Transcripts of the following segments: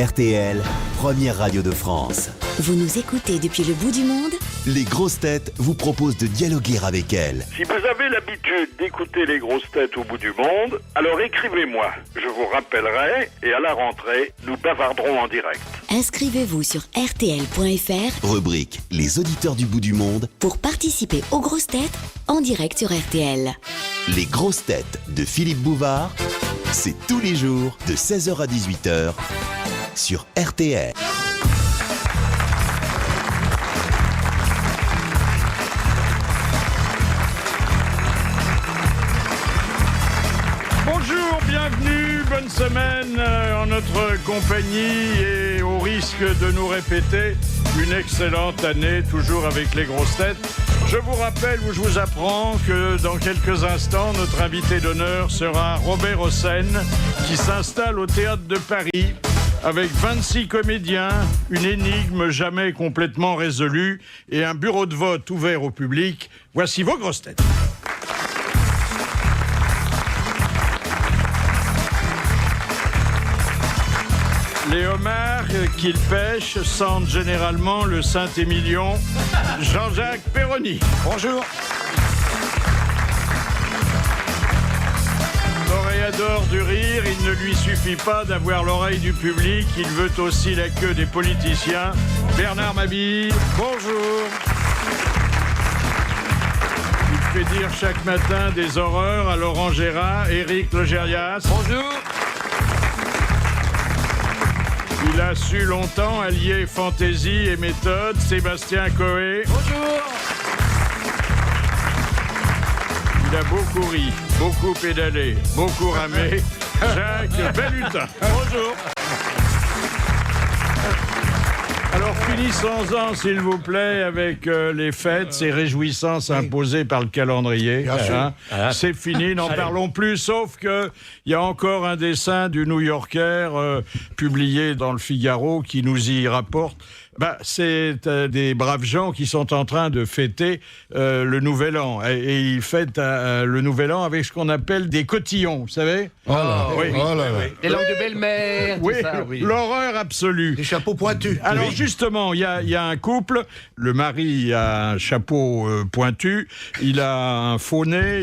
RTL, première radio de France. Vous nous écoutez depuis le bout du monde? Les grosses têtes vous proposent de dialoguer avec elles. Si vous avez l'habitude d'écouter les grosses têtes au bout du monde, alors écrivez-moi. Je vous rappellerai et à la rentrée, nous bavarderons en direct. Inscrivez-vous sur rtl.fr, Rubrique Les auditeurs du bout du monde. pour participer aux grosses têtes en direct sur RTL. Les grosses têtes de Philippe Bouvard, c'est tous les jours de 16h à 18h sur RTL. Bonjour, bienvenue, bonne semaine en notre compagnie et au risque de nous répéter, une excellente année, toujours avec les grosses têtes. Je vous rappelle ou je vous apprends que dans quelques instants, notre invité d'honneur sera Robert Hossein, qui s'installe au Théâtre de Paris avec 26 comédiens, une énigme jamais complètement résolue et un bureau de vote ouvert au public. Voici vos grosses têtes. Les homards qu'ils pêchent sentent généralement le Saint-Émilion. Jean-Jacques Perroni. Bonjour. Lauréador du rire, il ne lui suffit pas d'avoir l'oreille du public, il veut aussi la queue des politiciens. Bernard Mabille. Bonjour. Il fait dire chaque matin des horreurs à Laurent Gérard. Éric Logérias. Bonjour. Il a su longtemps allier fantaisie et méthode. Sébastien Coé. Bonjour. Il a beaucoup ri, beaucoup pédalé, beaucoup ramé. Jacques Bellutin. Bonjour. Alors finissons-en s'il vous plaît avec les fêtes, ces réjouissances imposées par le calendrier. Hein. C'est fini, n'en parlons plus, sauf que il y a encore un dessin du New-Yorker publié dans le Figaro qui nous y rapporte. C'est des braves gens qui sont en train de fêter le Nouvel An. Et ils fêtent le Nouvel An avec ce qu'on appelle des cotillons, vous savez? Oh là, oui. oh là là. Des langues de belle-mère, Oui, tout ça, oui. l'horreur absolue. Des chapeaux pointus. Alors justement, il y a un couple, le mari a un chapeau pointu, il a un faux nez,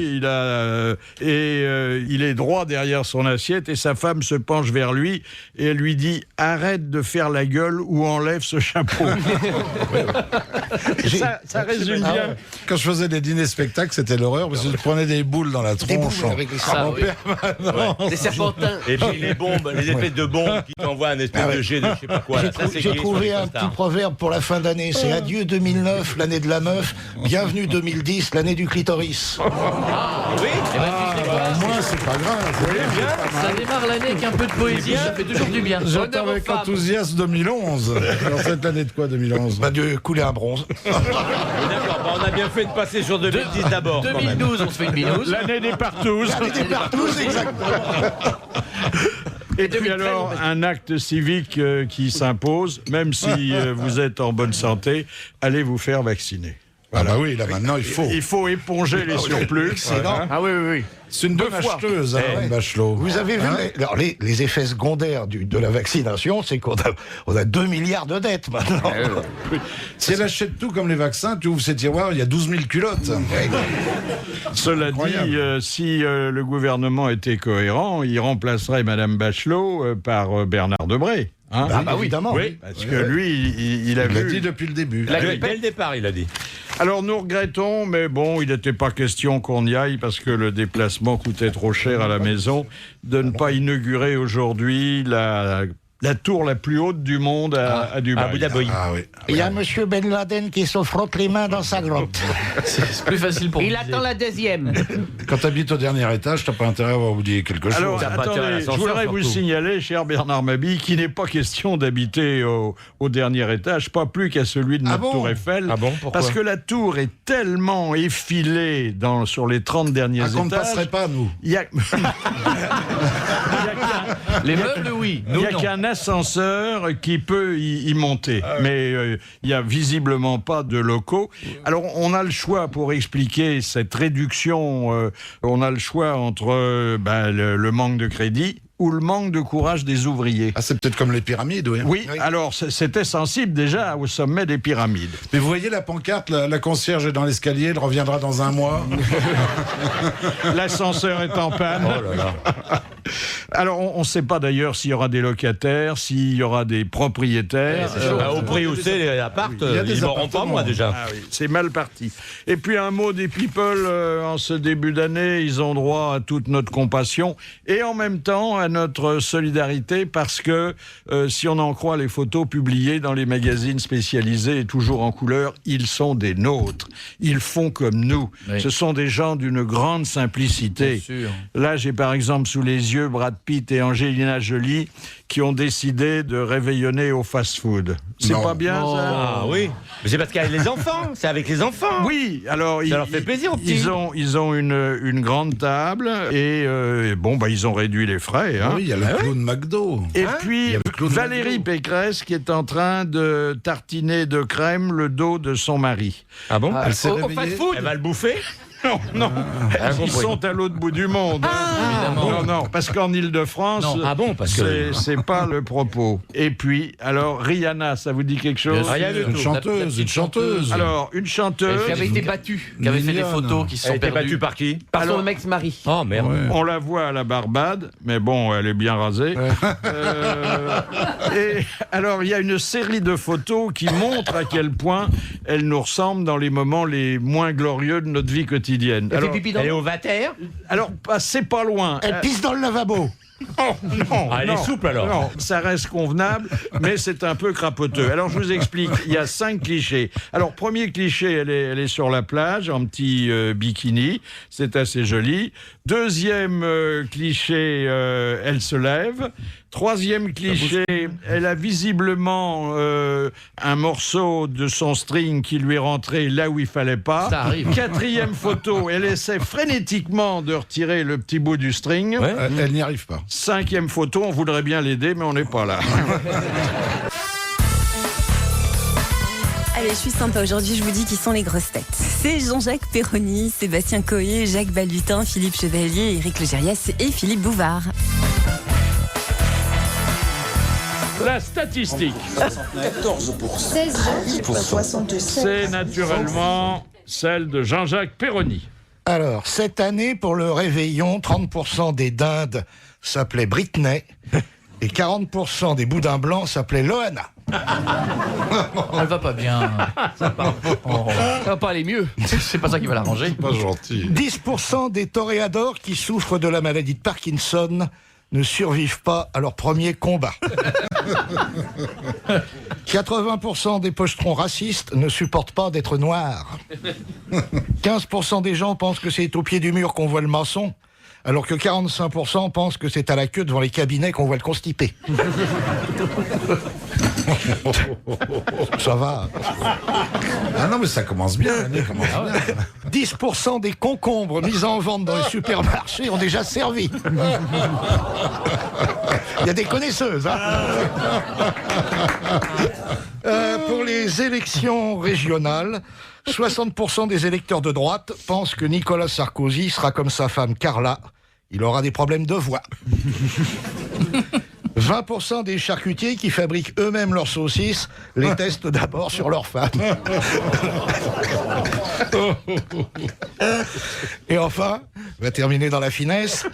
il est droit derrière son assiette et sa femme se penche vers lui et elle lui dit « Arrête de faire la gueule ou enlève ce chapeau ». Ça résume bien. Quand je faisais des dîners-spectacles, c'était l'horreur parce que je prenais des boules dans la tronche. Ça, oui. Des serpentins. Et puis les bombes, les espèces de bombes qui t'envoient un espèce de jet de je sais pas quoi. Là, ça, c'est J'ai gay trouvé sur les un petit costards. proverbe pour la fin d'année. C'est adieu 2009, l'année de la meuf. Bienvenue 2010, l'année du clitoris. Oui, Moi, c'est pas grave. Ça démarre l'année avec un peu de poésie, ça fait toujours du bien. J'entends Honneur aux avec femmes. enthousiasme 2011. Alors, cette année de quoi, 2011? De couler un bronze. D'accord, on a bien fait de passer sur 2010 d'abord. quand même. 2012, on se fait une binouse. L'année des partous. L'année des partous, exactement. Et puis 2013, alors, on va- un acte civique qui s'impose, même si vous êtes en bonne santé, allez vous faire vacciner. Ah bah oui, là maintenant, il faut. Il faut éponger les surplus. Excellent. Hein. Ah oui, oui, oui. C'est une bonne Deux fois. acheteuse, Madame Bachelot. Vous avez vu les effets secondaires de la vaccination, c'est qu'on a 2 milliards de dettes maintenant. Si elle achète tout comme les vaccins, tu ouvres ses tiroirs, il y a 12 000 culottes. Cela dit, Incroyable. si le gouvernement était cohérent, il remplacerait Madame Bachelot par Bernard Debré. Hein. Bah oui, évidemment. Oui, parce que lui, il a Il l'a vu... dit depuis le début. Dès le départ, il a dit. Alors nous regrettons, mais bon, il n'était pas question qu'on y aille parce que le déplacement coûtait trop cher à la maison, de ne pas inaugurer aujourd'hui la tour la plus haute du monde à Dubaï. À Abu Dhabi. Ah oui. Il y a Monsieur Ben Laden qui se frotte les mains dans sa grotte. C'est plus facile pour Il attend la deuxième. Quand tu habites au dernier étage, t'as pas intérêt à avoir oublié quelque chose. Alors, Ça a pas intérêt à attendez, je l'ascenseur, voudrais vous surtout. signaler, cher Bernard Mabille, qu'il n'est pas question d'habiter au dernier étage, pas plus qu'à celui de notre bon tour Eiffel. Ah bon, pourquoi? Parce que la tour est tellement effilée sur les 30 derniers Ah, qu'on ne étages. passerait pas, nous. Il y a, Les meubles, oui. il Nous, y a non. qu'un ascenseur qui peut y monter. Mais il n'y a visiblement pas de locaux. Alors, on a le choix pour expliquer cette réduction. On a le choix entre le manque de crédit ou le manque de courage des ouvriers? Ah, c'est peut-être comme les pyramides, oui. Oui, alors c'était sensible déjà au sommet des pyramides. Mais vous voyez la pancarte, la concierge est dans l'escalier, elle reviendra dans un mois. L'ascenseur est en panne. Oh là là. Alors on ne sait pas d'ailleurs s'il y aura des locataires, s'il y aura des propriétaires. Au prix où c'est les apparts, il y a des ils m'auront pas moi déjà. Ah oui, c'est mal parti. Et puis un mot des people, en ce début d'année, ils ont droit à toute notre compassion et en même temps à notre solidarité parce que si on en croit les photos publiées dans les magazines spécialisés et toujours en couleur, ils sont des nôtres. Ils font comme nous. Oui. Ce sont des gens d'une grande simplicité. Bien sûr. Là, j'ai par exemple sous les yeux Brad Pitt et Angelina Jolie qui ont décidé de réveillonner au fast-food. C'est Non. pas bien ça? Ah oui. Mais c'est parce qu'il y a les enfants. C'est avec les enfants. Oui, alors Ça leur fait plaisir aux petits. ils ont une grande table et ils ont réduit les frais. Hein. Oui, il y a le clown McDo. Et Hein puis Il y a le Claude Valérie McDo. Pécresse qui est en train de tartiner de crème le dos de son mari. Ah bon Elle s'est Au réveillée. fast-food. Elle va le bouffer. Non, ils sont à l'autre bout du monde. évidemment. Non, parce qu'en Île-de-France, Non. Ah bon, parce que c'est pas le propos. Et puis, alors Rihanna, ça vous dit quelque chose? Bien sûr. rien du Une tout. chanteuse, une chanteuse. Alors, une chanteuse. Qui avait été battue, qui avait fait des Mignonne. photos qui se Elle sont était battue perdues. par qui? Par Alors- son ex-mari. Oh merde. Ouais. On la voit à la Barbade, mais bon, elle est bien rasée. Et alors, il y a une série de photos qui montrent à quel point elle nous ressemble dans les moments les moins glorieux de notre vie quotidienne. Elle fait Alors, pipi dans Elle est au Vater. c'est pas loin. Elle pisse dans le lavabo. Non, Ah, elle est souple, alors. Non, ça reste convenable, mais c'est un peu crapoteux. Alors je vous explique, il y a 5 clichés. Alors premier cliché, elle est sur la plage en petit bikini, c'est assez joli. Deuxième cliché, elle se lève. Troisième cliché, elle a visiblement un morceau de son string qui lui est rentré là où il fallait pas. Ça arrive. Quatrième photo, elle essaie frénétiquement de retirer le petit bout du string. Ouais. Elle n'y arrive pas. Cinquième photo, on voudrait bien l'aider, mais on n'est pas là. Allez, je suis sympa aujourd'hui, je vous dis qui sont les grosses têtes. C'est Jean-Jacques Perroni, Sébastien Coé, Jacques Balutin, Philippe Chevalier, Éric Legérias et Philippe Bouvard. La statistique, 16 c'est naturellement celle de Jean-Jacques Perroni. Alors, cette année, pour le réveillon, 30% des dindes s'appelaient Britney et 40% des boudins blancs s'appelaient Loana. Elle va pas bien. Ça va pas aller mieux. C'est pas ça qui va l'arranger. Pas gentil. 10% des toréadors qui souffrent de la maladie de Parkinson ne survivent pas à leur premier combat. 80% des pochetrons racistes ne supportent pas d'être noirs. 15% des gens pensent que c'est au pied du mur qu'on voit le maçon, alors que 45% pensent que c'est à la queue devant les cabinets qu'on voit le constipé. Ça va. Ah non, mais ça commence bien. L'année commence bien. 10% des concombres mis en vente dans les supermarchés ont déjà servi. Il y a des connaisseuses, hein. Pour les élections régionales, 60% des électeurs de droite pensent que Nicolas Sarkozy sera comme sa femme Carla. Il aura des problèmes de voix. 20% des charcutiers qui fabriquent eux-mêmes leurs saucisses les testent d'abord sur leurs femmes. Et enfin, on va terminer dans la finesse,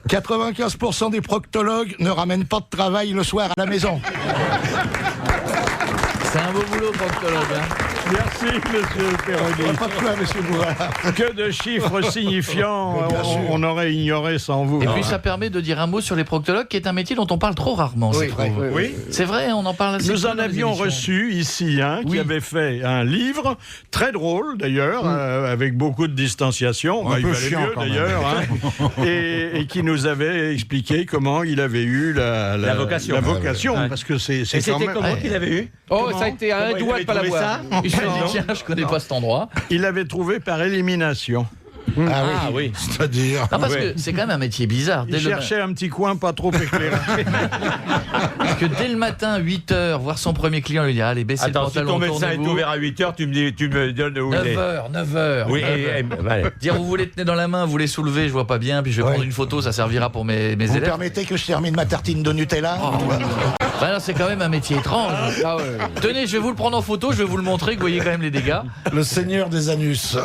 95% des proctologues ne ramènent pas de travail le soir à la maison. C'est un beau boulot, proctologue. Hein. Merci, monsieur Perroni. Pas de quoi, monsieur Bouvard. Que de chiffres signifiants Bien sûr. on aurait ignoré sans vous. Et puis ça permet de dire un mot sur les proctologues, qui est un métier dont on parle trop rarement, je trouve. Oui. C'est vrai, on en parle assez Nous peu en dans les avions émissions. reçu ici un qui Oui. avait fait un livre très drôle d'ailleurs, avec beaucoup de distanciation. Un Il peu valait chiant, mieux quand même. d'ailleurs, hein. et qui nous avait expliqué comment il avait eu la vocation. la vocation, Ouais. parce que c'est Et quand c'était même. comment qu'il avait eu? Oh, ça a été un Comment il doigt avait de pas trouvé l'avoir. ça Il s'est dit, tiens, je connais pas cet endroit. Il l'avait trouvé par élimination. Ah oui. C'est-à-dire. Non, parce que c'est quand même un métier bizarre. Il cherchait un petit coin pas trop éclairé. Parce que dès le matin, 8h, voir son premier client, lui dire allez, baissez Attends, le si pantalon, ton médecin est tournez-vous. ouvert à 8h, tu me donnes où il est. 9h. Oui, allez. Dire vous voulez tenir dans la main, vous voulez soulever, je vois pas bien, puis je vais Ouais. prendre une photo, ça servira pour mes Vous élèves. permettez que je termine ma tartine de Nutella? Bah non, c'est quand même un métier étrange. Tenez, je vais vous le prendre en photo, je vais vous le montrer, que vous voyez quand même les dégâts. Le seigneur des anus.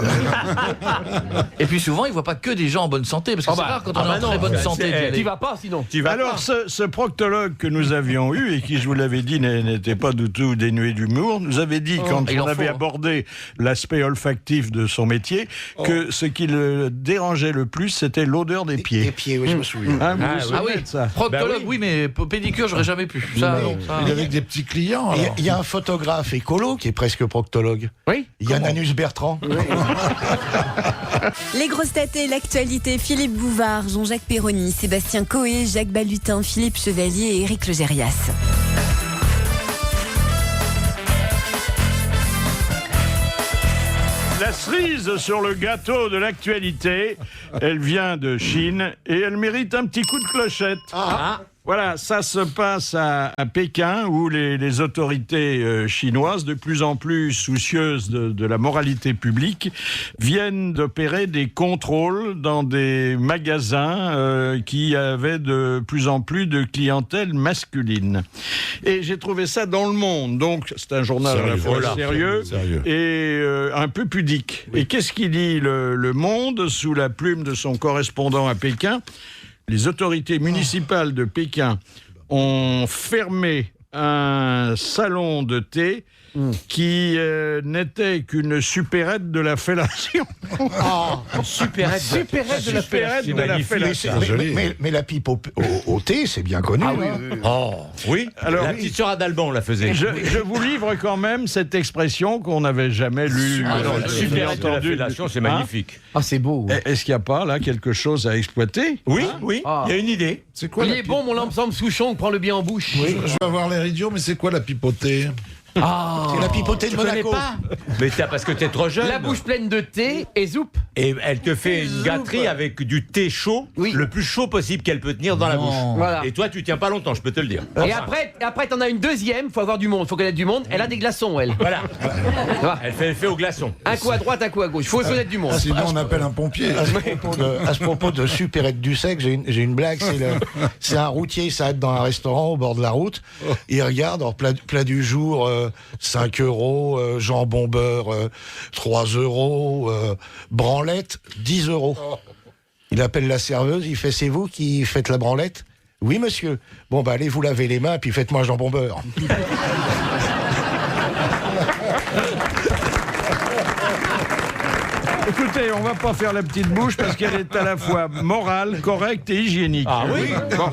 Et puis souvent, ils voient pas que des gens en bonne santé, parce que c'est rare quand on est en très bonne santé d'y aller. T'y vas pas sinon. Alors, ce proctologue que nous avions eu, et qui, je vous l'avais dit, n'était pas du tout dénué d'humour, nous avait dit, quand il on en avait faut, hein. abordé l'aspect olfactif de son métier, que ce qui le dérangeait le plus, c'était l'odeur des Les pieds. pieds, oui, je me souviens. Hein, vous vous Ah souvenez oui, de ça? proctologue, Bah oui. oui, mais pédicure, j'aurais jamais pu. Ça, ça. Il avait que des petits clients. alors. Il y a un photographe écolo qui est presque proctologue. Oui. Yann Anus Bertrand. Les grosses têtes et l'actualité, Philippe Bouvard, Jean-Jacques Perroni, Sébastien Coé, Jacques Balutin, Philippe Chevalier et Éric Legérias. La cerise sur le gâteau de l'actualité, elle vient de Chine et elle mérite un petit coup de clochette. Voilà, ça se passe à Pékin où les autorités chinoises, de plus en plus soucieuses de la moralité publique, viennent d'opérer des contrôles dans des magasins qui avaient de plus en plus de clientèle masculine. Et j'ai trouvé ça dans Le Monde, donc c'est un journal à la fois sérieux et un peu pudique. Et qu'est-ce qu'il dit le Monde sous la plume de son correspondant à Pékin? Les autorités municipales de Pékin ont fermé un salon de thé qui n'était qu'une supérette de la fellation. Supérette de la Supérette de la fellation. Mais la pipe au thé, c'est bien connu. Oui. Alors, La petite sœur Adalban la faisait. Je vous livre quand même cette expression qu'on n'avait jamais lue. Supérette de la entendue. fellation, c'est Hein? magnifique. Ah, c'est beau. Est-ce qu'il n'y a pas là quelque chose à exploiter? Oui, oui, il y a une idée. C'est quoi Il la est bon, mon lampe Souchon, prends le bien en bouche. Je vais avoir l'air idiot, mais c'est quoi la pipotée? C'est la pipotée de Monaco. Mais parce que t'es trop jeune. La bouche pleine de thé et zoup. Et elle te fait une gâterie avec du thé chaud, le plus chaud possible qu'elle peut tenir dans la bouche. Voilà. Et toi, tu tiens pas longtemps, je peux te le dire. Et après t'en as une deuxième, faut avoir du monde, faut connaître du monde. Elle a des glaçons, elle. Voilà. Elle fait au glaçon. Un coup à droite, un coup à gauche. Faut connaître du monde. Sinon, on appelle un pompier. À ce propos de supérette du sec, j'ai une blague. C'est un routier, il s'arrête dans un restaurant au bord de la route. Il regarde, alors plat du jour, 5 €, jambon beurre, 3 €, branlette, 10 €. Il appelle la serveuse, il fait c'est vous qui faites la branlette? Oui monsieur. Bon bah allez vous laver les mains puis faites-moi un jambon beurre. Écoutez, on va pas faire la petite bouche parce qu'elle est à la fois morale, correcte et hygiénique. Ah oui. Bon.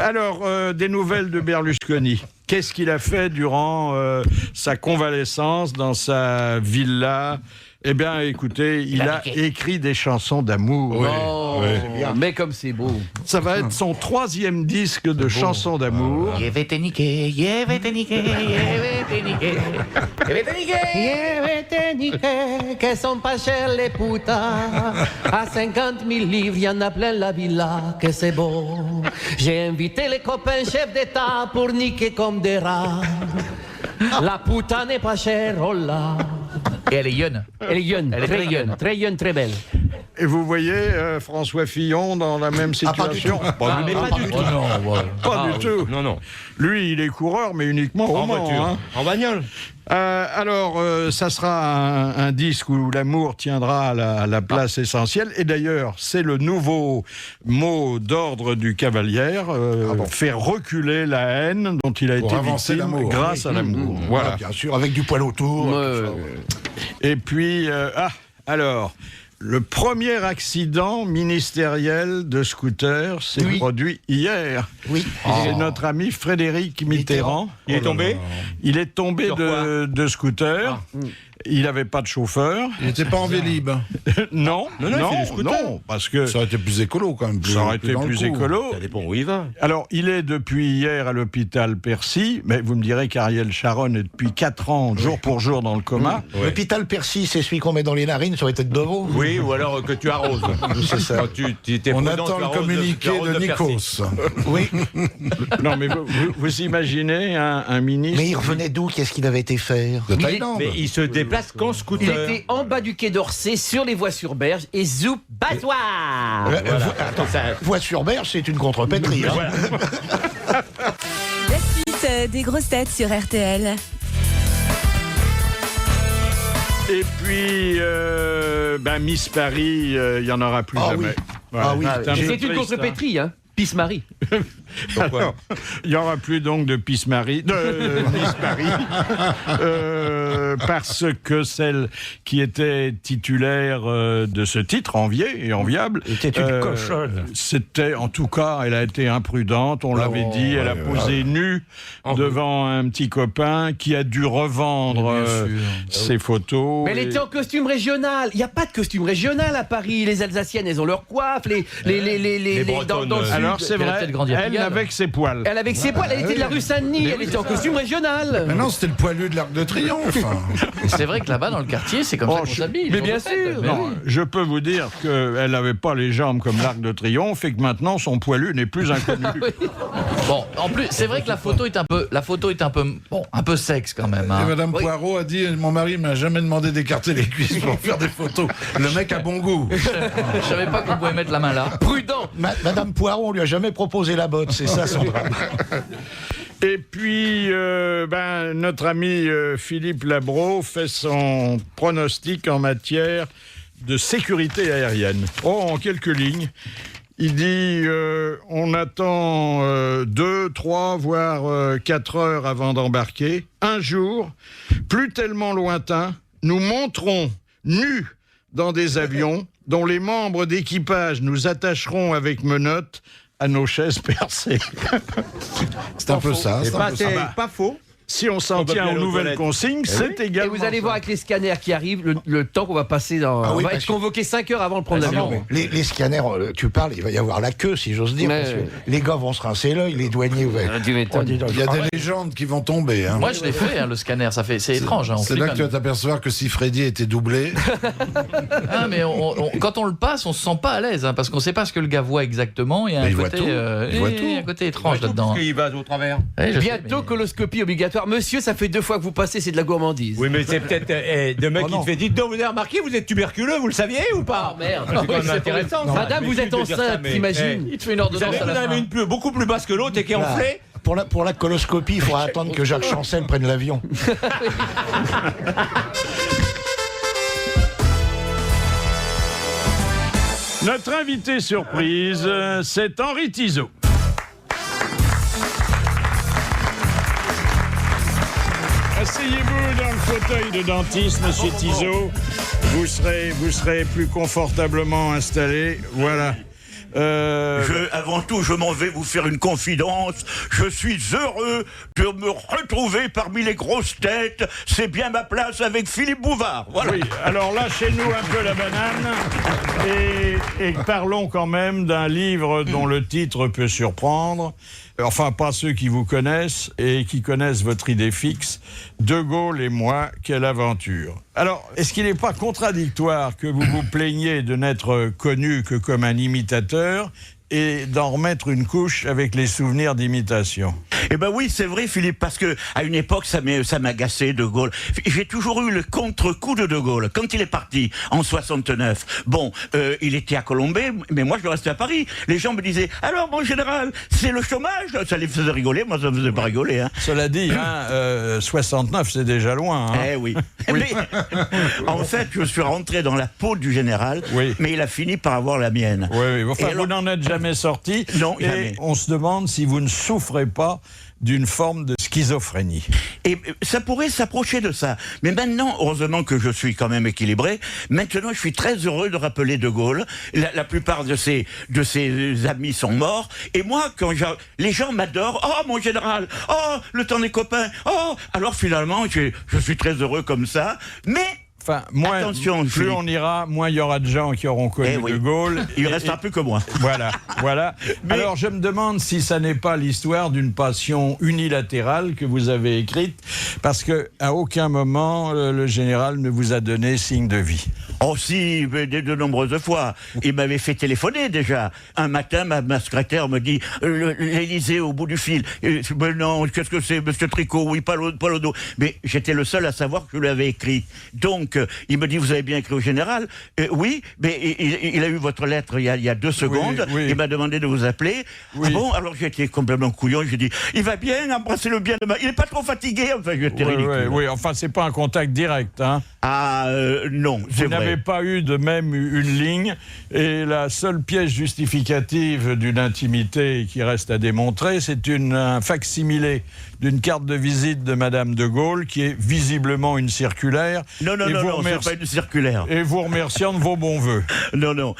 Alors, des nouvelles de Berlusconi. Qu'est-ce qu'il a fait durant sa convalescence dans sa villa? Eh bien, écoutez, il a écrit des chansons d'amour. Mais comme c'est beau. Ça va être son 3e disque de chansons d'amour. Je vais te niquer, je vais te niquer, je vais te niquer. Je vais te niquer. Que sont pas chers les putas. À 50 000 livres, y en a plein la villa. Que c'est beau. J'ai invité les copains chefs d'État pour niquer comme des rats. La puta n'est pas chère, oh là. Et elle est jeune. Elle est jeune, Elle est très jeune. très jeune, très belle. Et vous voyez François Fillon dans la même situation? Pas du tout. Pas du tout. Non, non. Lui, il est coureur, mais uniquement au En Mans, voiture. hein. En bagnole. Alors, ça sera un disque où l'amour tiendra la place essentielle. Et d'ailleurs, c'est le nouveau mot d'ordre du Cavalière, faire reculer la haine dont il a été avancer victime l'amour. grâce à l'amour. Voilà. Bien sûr, avec du poil autour. Et puis, alors, le premier accident ministériel de scooter s'est produit hier. Oui. C'est notre ami Frédéric Mitterrand. Il est tombé. Il est tombé Sur quoi de scooter Il n'avait pas de chauffeur. Il n'était pas en Vélib. Non, il fait du scooter. non, parce que Ça aurait été plus écolo quand même. ça aurait été dans le plus coup. écolo. Ça dépend où il va. Alors, il est depuis hier à l'hôpital Percy, mais vous me direz qu'Ariel Sharon est depuis 4 ans, jour pour jour, dans le coma. L'hôpital Percy, c'est celui qu'on met dans les narines sur les têtes de veau. Oui, ou alors que tu arroses. C'est ça. Quand t'es On prudent, attend tu le arroses communiqué tu arroses de Percy. Nikos. Oui, Non, mais vous imaginez un ministre... mais il revenait d'où? Qu'est-ce qu'il avait été faire? De Thaïlande. Mais il se déplace qu'en Il scooter. était en bas du quai d'Orsay, sur les voies sur berge, et zoup, basoir. Attends, voie sur berge, c'est une contrepétrie. Hein. La suite des grosses têtes sur RTL. Et puis, Miss Paris, il n'y en aura plus Ah jamais. oui. Voilà. Ah oui. un peu C'est une triste, contrepétrie, hein. Pisse-Marie. Alors, il n'y aura plus donc de Miss Paris, parce que celle qui était titulaire de ce titre, envié et enviable, Était une cochonne. C'était, en tout cas, elle a été imprudente, on l'avait dit, elle a posé nue devant un petit copain qui a dû revendre ses photos. Mais elle était en costume régional. Il n'y a pas de costume régional à Paris. Les Alsaciennes, elles ont leur coiffe. Les Bretonnes, dans le sud. Alors c'est Elle a vrai, peut-être grandi à elle Pigalle. avec ses poils. Elle avec ses poils, elle était de la rue Saint-Denis, elle était en costume régional. Mais non, c'était le poilu de l'Arc de Triomphe. C'est vrai que là-bas, dans le quartier, c'est comme ça qu'on s'habille. mais bien sûr. Non, je peux vous dire qu'elle n'avait pas les jambes comme l'Arc de Triomphe et que maintenant son poilu n'est plus inconnu. Bon, en plus, c'est vrai que la photo est un peu sexe quand même. hein. Et Madame Poirot a dit, mon mari m'a jamais demandé d'écarter les cuisses pour faire des photos. Le mec a bon goût. Je savais pas qu'on pouvait mettre la main là. Prudent. Madame Poiron, on lui a jamais proposé la botte, c'est ça son drame. Et puis, notre ami Philippe Labro fait son pronostic en matière de sécurité aérienne. En quelques lignes. Il dit on attend 2, 3, voire 4 heures avant d'embarquer. Un jour, plus tellement lointain, nous monterons nus dans des avions dont les membres d'équipage nous attacheront avec menottes à nos chaises percées. C'est un peu ça. C'est c'est un peu ça. pas faux. Si on s'en On peut tient bien aux aller aux nouvelles toilettes. consignes, c'est Et également vous allez ça. voir avec les scanners qui arrivent, le temps qu'on va passer dans. Ah oui, on va parce être que- convoqué 5 heures avant de prendre Ah, l'avion. sinon, Les scanners, tu parles, il va y avoir la queue, si j'ose dire. Mais- Parce que les gars vont se rincer l'œil, les douaniers. Tu m'étonnes. dis donc, Il y a des légendes qui vont tomber. Hein. Moi, je l'ai fait, hein, le scanner. C'est étrange. Hein, on C'est là que tu flippe, vas t'apercevoir que si Freddy était doublé, hein, mais quand on le passe, on se sent pas à l'aise, hein, parce qu'on sait pas ce que le gars voit exactement. Il y a Mais un il voit côté, tout. Il voit tout. un côté étrange là-dedans. Parce qu'il va au travers. Ouais, je sais, Bientôt, mais- coloscopie obligatoire. Monsieur, ça fait 2 fois que vous passez, c'est de la gourmandise. Oui, mais c'est peut-être de mec Oh qui non. te fait dites donc, vous avez remarqué, vous êtes tuberculeux, vous le saviez ou pas? Merde. C'est quand même intéressant. ça. Madame, vous êtes M'excuse de dire ça, enceinte, mais, t'imagines? Il te fait une Vous ordonnance savez, à vous la en fin. avez une beaucoup plus basse que l'autre et qui est Là, enflée. pour la coloscopie, il faudra attendre que Jacques Chancel prenne l'avion. Notre invité surprise, c'est Henri Tizot. Asseyez-vous dans le fauteuil de dentiste, monsieur Tizot. Vous serez plus confortablement installé. Voilà. Avant tout, je m'en vais vous faire une confidence. Je suis heureux de me retrouver parmi les grosses têtes. C'est bien ma place avec Philippe Bouvard. Voilà. Oui, alors lâchez-nous un peu la banane et parlons quand même d'un livre dont le titre peut surprendre. Enfin, pas ceux qui vous connaissent et qui connaissent votre idée fixe. De Gaulle et moi, quelle aventure. Alors, est-ce qu'il n'est pas contradictoire que vous vous plaigniez de n'être connu que comme un imitateur et d'en remettre une couche avec les souvenirs d'imitation? Eh ben oui, c'est vrai, Philippe, parce que à une époque, ça m'agaçait, De Gaulle. J'ai toujours eu le contre-coup de Gaulle. Quand il est parti, en 69, bon, il était à Colombey, mais moi, je restais à Paris. Les gens me disaient, alors, mon général, c'est le chômage? Ça les faisait rigoler, moi, ça me faisait pas rigoler, hein. Cela dit, 69, c'est déjà loin. Hein. Eh oui. Mais, en fait, je suis rentré dans la peau du général, Oui. mais il a fini par avoir la mienne. Oui, enfin, Et alors- vous n'en êtes jamais sorti. Non, et jamais. on se demande si vous ne souffrez pas d'une forme de schizophrénie. Et ça pourrait s'approcher de ça. Mais maintenant, heureusement que je suis quand même équilibré, maintenant je suis très heureux de rappeler De Gaulle. La plupart de ses amis sont morts. Et moi, les gens m'adorent. Oh, mon général! Oh, le temps des copains! Oh! Alors finalement, je suis très heureux comme ça. Mais... Enfin, attention, plus Philippe. on ira, moins il y aura de gens qui auront connu De Gaulle. Il restera plus que moi. Voilà. Mais... Alors, je me demande si ça n'est pas l'histoire d'une passion unilatérale que vous avez écrite, parce qu'à aucun moment, le général ne vous a donné signe de vie. Oh si, de nombreuses fois. Il m'avait fait téléphoner déjà. Un matin, ma secrétaire me dit l'Élysée au bout du fil. Mais non, qu'est-ce que c'est, monsieur Tricot? Oui, pas le dos. Mais j'étais le seul à savoir que je lui avais écrit. Donc, il me dit, vous avez bien écrit au général? Oui, mais il a eu votre lettre il y a 2 secondes. Oui. Il m'a demandé de vous appeler. Oui. Ah bon? Alors j'étais complètement couillon. J'ai dit, il va bien, embrassez-le bien demain. Il n'est pas trop fatigué. Enfin, j'étais ridicule. Oui, enfin, c'est pas un contact direct, hein. Non, c'est vrai. Vous n'avez pas eu de même une ligne, et la seule pièce justificative d'une intimité qui reste à démontrer, c'est un facsimilé d'une carte de visite de Madame de Gaulle, qui est visiblement une circulaire. Non, c'est pas une circulaire. Et vous remerciant de vos bons voeux. Non,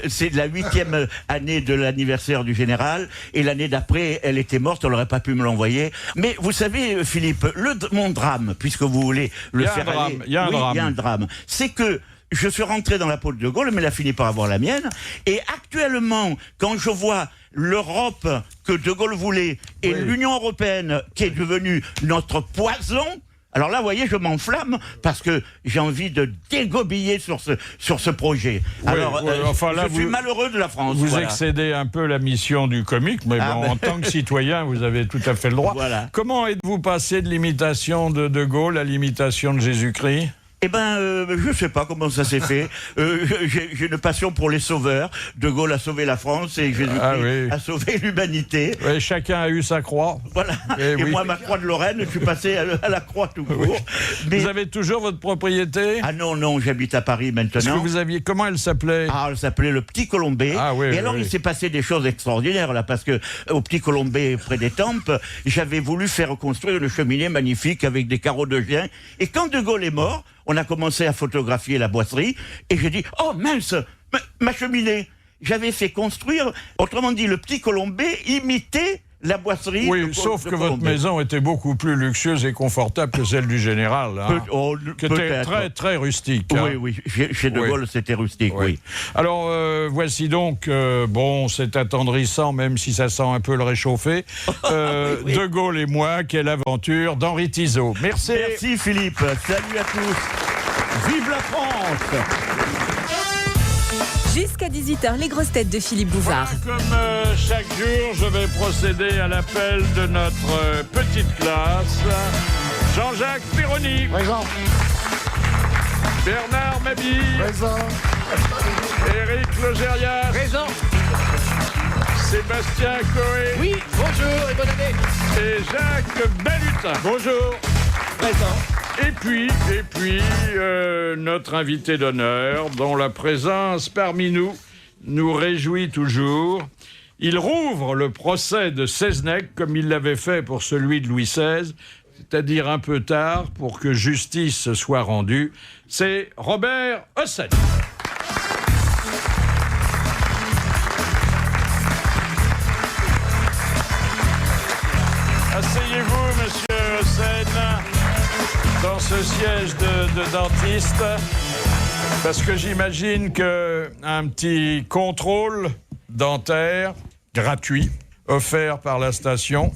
c'est la 8e année de l'anniversaire du général, et l'année d'après, elle était morte, on n'aurait pas pu me l'envoyer. Mais vous savez, Philippe, mon drame, puisque vous voulez le faire aller... Il y a un drame. C'est que je suis rentré dans la peau de De Gaulle, mais il a fini par avoir la mienne. Et actuellement, quand je vois l'Europe que De Gaulle voulait et l'Union européenne qui est devenue notre poison, alors là, vous voyez, je m'enflamme parce que j'ai envie de dégobiller sur ce projet. Je suis malheureux de la France. Vous excédez un peu la mission du comique, mais en tant que citoyen, vous avez tout à fait le droit. Voilà. Comment êtes-vous passé de l'imitation de De Gaulle à l'imitation de Jésus-Christ ? Eh ben, je sais pas comment ça s'est fait. J'ai une passion pour les sauveurs. De Gaulle a sauvé la France et Jésus-Christ a sauvé l'humanité. Oui, chacun a eu sa croix. Voilà. Et moi, ma croix de Lorraine, je suis passé à la croix tout court. Mais... Vous avez toujours votre propriété? Ah non, j'habite à Paris maintenant. Que comment elle s'appelait? Elle s'appelait le Petit Colombé. Et alors, il s'est passé des choses extraordinaires là, parce que au Petit Colombé, près des Tempes, j'avais voulu faire construire une cheminée magnifique avec des carreaux de gien. Et quand De Gaulle est mort, on a commencé à photographier la boiserie, et j'ai dit, oh mince, ma cheminée. J'avais fait construire, autrement dit, le Petit Colombé imitait la boiserie. Oui, sauf que votre maison était beaucoup plus luxueuse et confortable que celle du général. Qui était très, très rustique. Oui, chez De Gaulle, c'était rustique, oui. Alors, voici donc, c'est attendrissant, même si ça sent un peu le réchauffé. De Gaulle et moi, quelle aventure d'Henri Tizot. Merci. Merci, Philippe. Salut à tous. Vive la France. Jusqu'à 18h, les grosses têtes de Philippe Bouvard. Voilà, comme chaque jour, je vais procéder à l'appel de notre petite classe. Jean-Jacques Perroni. Présent. Bernard Mabille. Présent. Éric Logérias. Présent. Sébastien Coé. Oui, bonjour et bonne année. Et Jacques Balutin. Bonjour. Présent. Et puis, notre invité d'honneur, dont la présence parmi nous réjouit toujours. Il rouvre le procès de Seznec comme il l'avait fait pour celui de Louis XVI, c'est-à-dire un peu tard pour que justice soit rendue. C'est Robert Hossein. Asseyez-vous, monsieur Hossein, dans ce siège de dentiste, parce que j'imagine qu'un petit contrôle dentaire gratuit, offert par la station,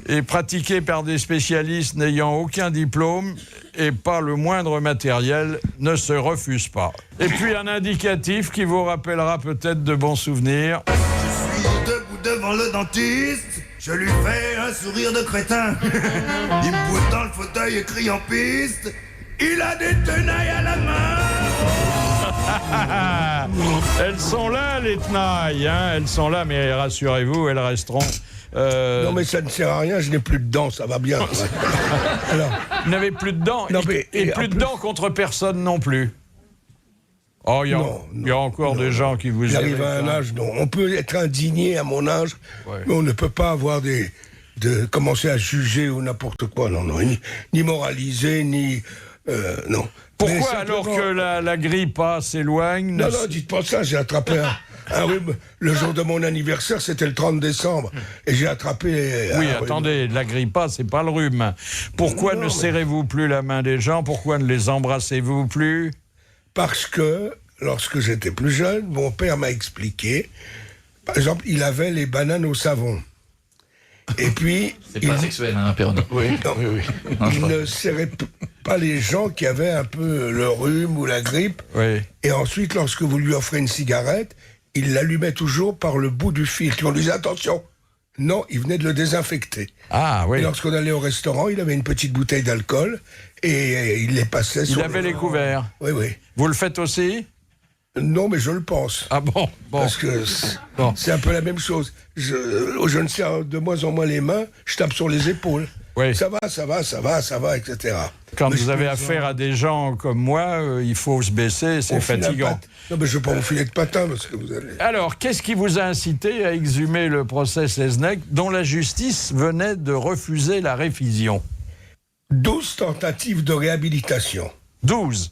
et pratiqué par des spécialistes n'ayant aucun diplôme et pas le moindre matériel, ne se refuse pas. Et puis un indicatif qui vous rappellera peut-être de bons souvenirs. Je suis debout devant le dentiste, je lui fais un sourire de crétin. Il me pousse dans le fauteuil et crie en piste, il a des tenailles à la main. Elles sont là, les tenailles, hein. Elles sont là, mais rassurez-vous, elles resteront. Non mais ça ne sert à rien, je n'ai plus de dents, ça va bien. Alors, vous n'avez plus de dents, non, et plus de dents contre personne non plus. Oh, il y a encore des gens qui vous... J'arrive à un âge, non. On peut être indigné à mon âge, mais on ne peut pas avoir des de commencer à juger ou n'importe quoi. Non, ni moraliser, ni... non. Pourquoi alors que la grippe s'éloigne? Non, dites pas ça, j'ai attrapé un rhume. Le jour de mon anniversaire, c'était le 30 décembre. Et j'ai attrapé... Oui, attendez, la grippe c'est pas le rhume. Pourquoi ne serrez-vous plus la main des gens? Pourquoi ne les embrassez-vous plus? Parce que, lorsque j'étais plus jeune, mon père m'a expliqué... Par exemple, il avait les bananes au savon. Et puis... C'est pas sexuel, hein, Péroni. Oui. Il ne serrait pas les gens qui avaient un peu le rhume ou la grippe. Oui. Et ensuite, lorsque vous lui offrez une cigarette, il l'allumait toujours par le bout du fil. On lui disait attention. Non, il venait de le désinfecter. Ah oui. Et lorsqu'on allait au restaurant, il avait une petite bouteille d'alcool et il les passait sur... Il avait les couverts. Oui. Vous le faites aussi? Non, mais je le pense. Ah bon. Parce que c'est un peu la même chose. Je ne serre de moins en moins les mains, je tape sur les épaules. Oui. Ça va, etc. Quand vous avez affaire à des gens comme moi, il faut se baisser, c'est fatigant. Non, mais je ne vais pas vous filer de patin parce que vous allez... Alors, qu'est-ce qui vous a incité à exhumer le procès Seznec, dont la justice venait de refuser la révision? 12 tentatives de réhabilitation. 12.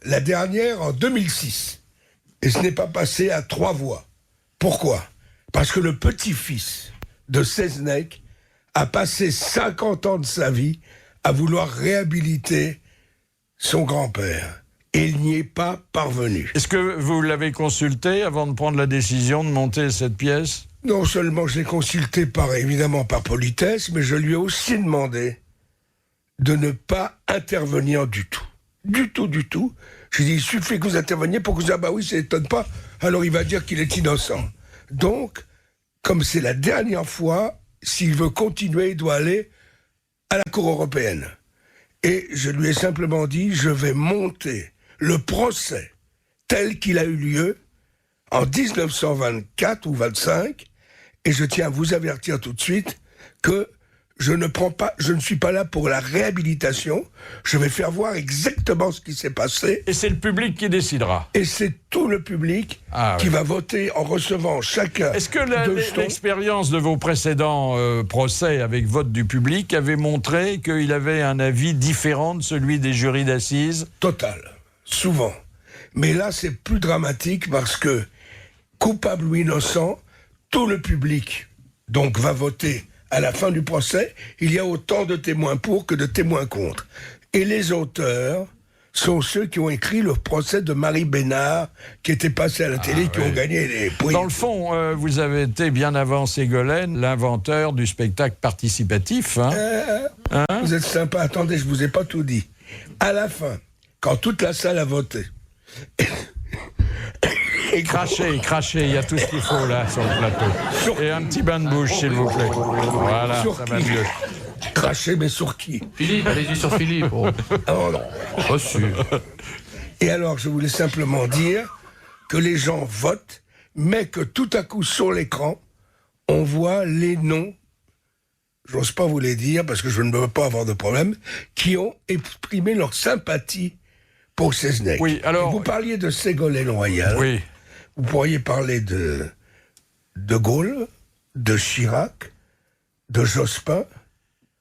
La dernière en 2006. Et ce n'est pas passé à 3 voix. Pourquoi? Parce que le petit-fils de Seznec a passé 50 ans de sa vie à vouloir réhabiliter son grand-père. Et il n'y est pas parvenu. Est-ce que vous l'avez consulté avant de prendre la décision de monter cette pièce? Non seulement je l'ai consulté évidemment par politesse, mais je lui ai aussi demandé de ne pas intervenir du tout. Du tout. Je lui ai dit, il suffit que vous interveniez pour que vous disiez, bah oui, ça n'étonne pas, alors il va dire qu'il est innocent. Donc, comme c'est la dernière fois, s'il veut continuer, il doit aller à la Cour européenne. Et je lui ai simplement dit, je vais monter le procès tel qu'il a eu lieu en 1924 ou 25, et je tiens à vous avertir tout de suite que je ne suis pas là pour la réhabilitation. Je vais faire voir exactement ce qui s'est passé. Et c'est le public qui décidera. Et c'est tout le public qui va voter en recevant chacun. Est-ce que l'expérience de vos précédents procès avec vote du public avait montré qu'il avait un avis différent de celui des jurys d'assises? Total. Souvent. Mais là, c'est plus dramatique parce que, coupable ou innocent, tout le public donc va voter. À la fin du procès, il y a autant de témoins pour que de témoins contre. Et les auteurs sont ceux qui ont écrit le procès de Marie Bénard, qui était passé à la télé, qui ont gagné les prix. Dans le fond, vous avez été bien avant Ségolène, l'inventeur du spectacle participatif. Vous êtes sympa. Attendez, je vous ai pas tout dit. À la fin, quand toute la salle a voté... Crachez, il y a tout ce qu'il faut là sur le plateau. Et un petit bain de bouche, s'il vous plaît. Voilà, sur ça va qui? mieux. Cracher, mais sur qui? Philippe, allez-y sur Philippe. Oh non. Reçu. Et alors, je voulais simplement dire que les gens votent, mais que tout à coup, sur l'écran, on voit les noms, j'ose pas vous les dire parce que je ne veux pas avoir de problème, qui ont exprimé leur sympathie pour Seznec. Oui, alors... Vous parliez de Ségolène Royal. Oui. Vous pourriez parler de Gaulle, de Chirac, de Jospin.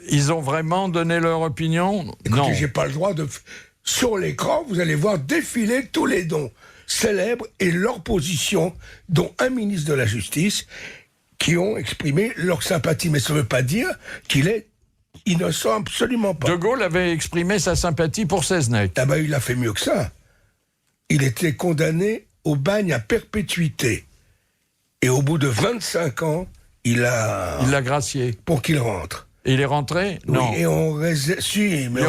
Ils ont vraiment donné leur opinion? Écoutez, non. J'ai pas le droit de... Sur l'écran, vous allez voir défiler tous les noms célèbres et leur position, dont un ministre de la Justice, qui ont exprimé leur sympathie. Mais ça ne veut pas dire qu'il est innocent, absolument pas. De Gaulle avait exprimé sa sympathie pour Seznec. Ah ben, il a fait mieux que ça. Il était condamné au bagne à perpétuité. Et au bout de 25 ans, il l'a gracié. Pour qu'il rentre. Et il est rentré? Non. Oui, et on si, mais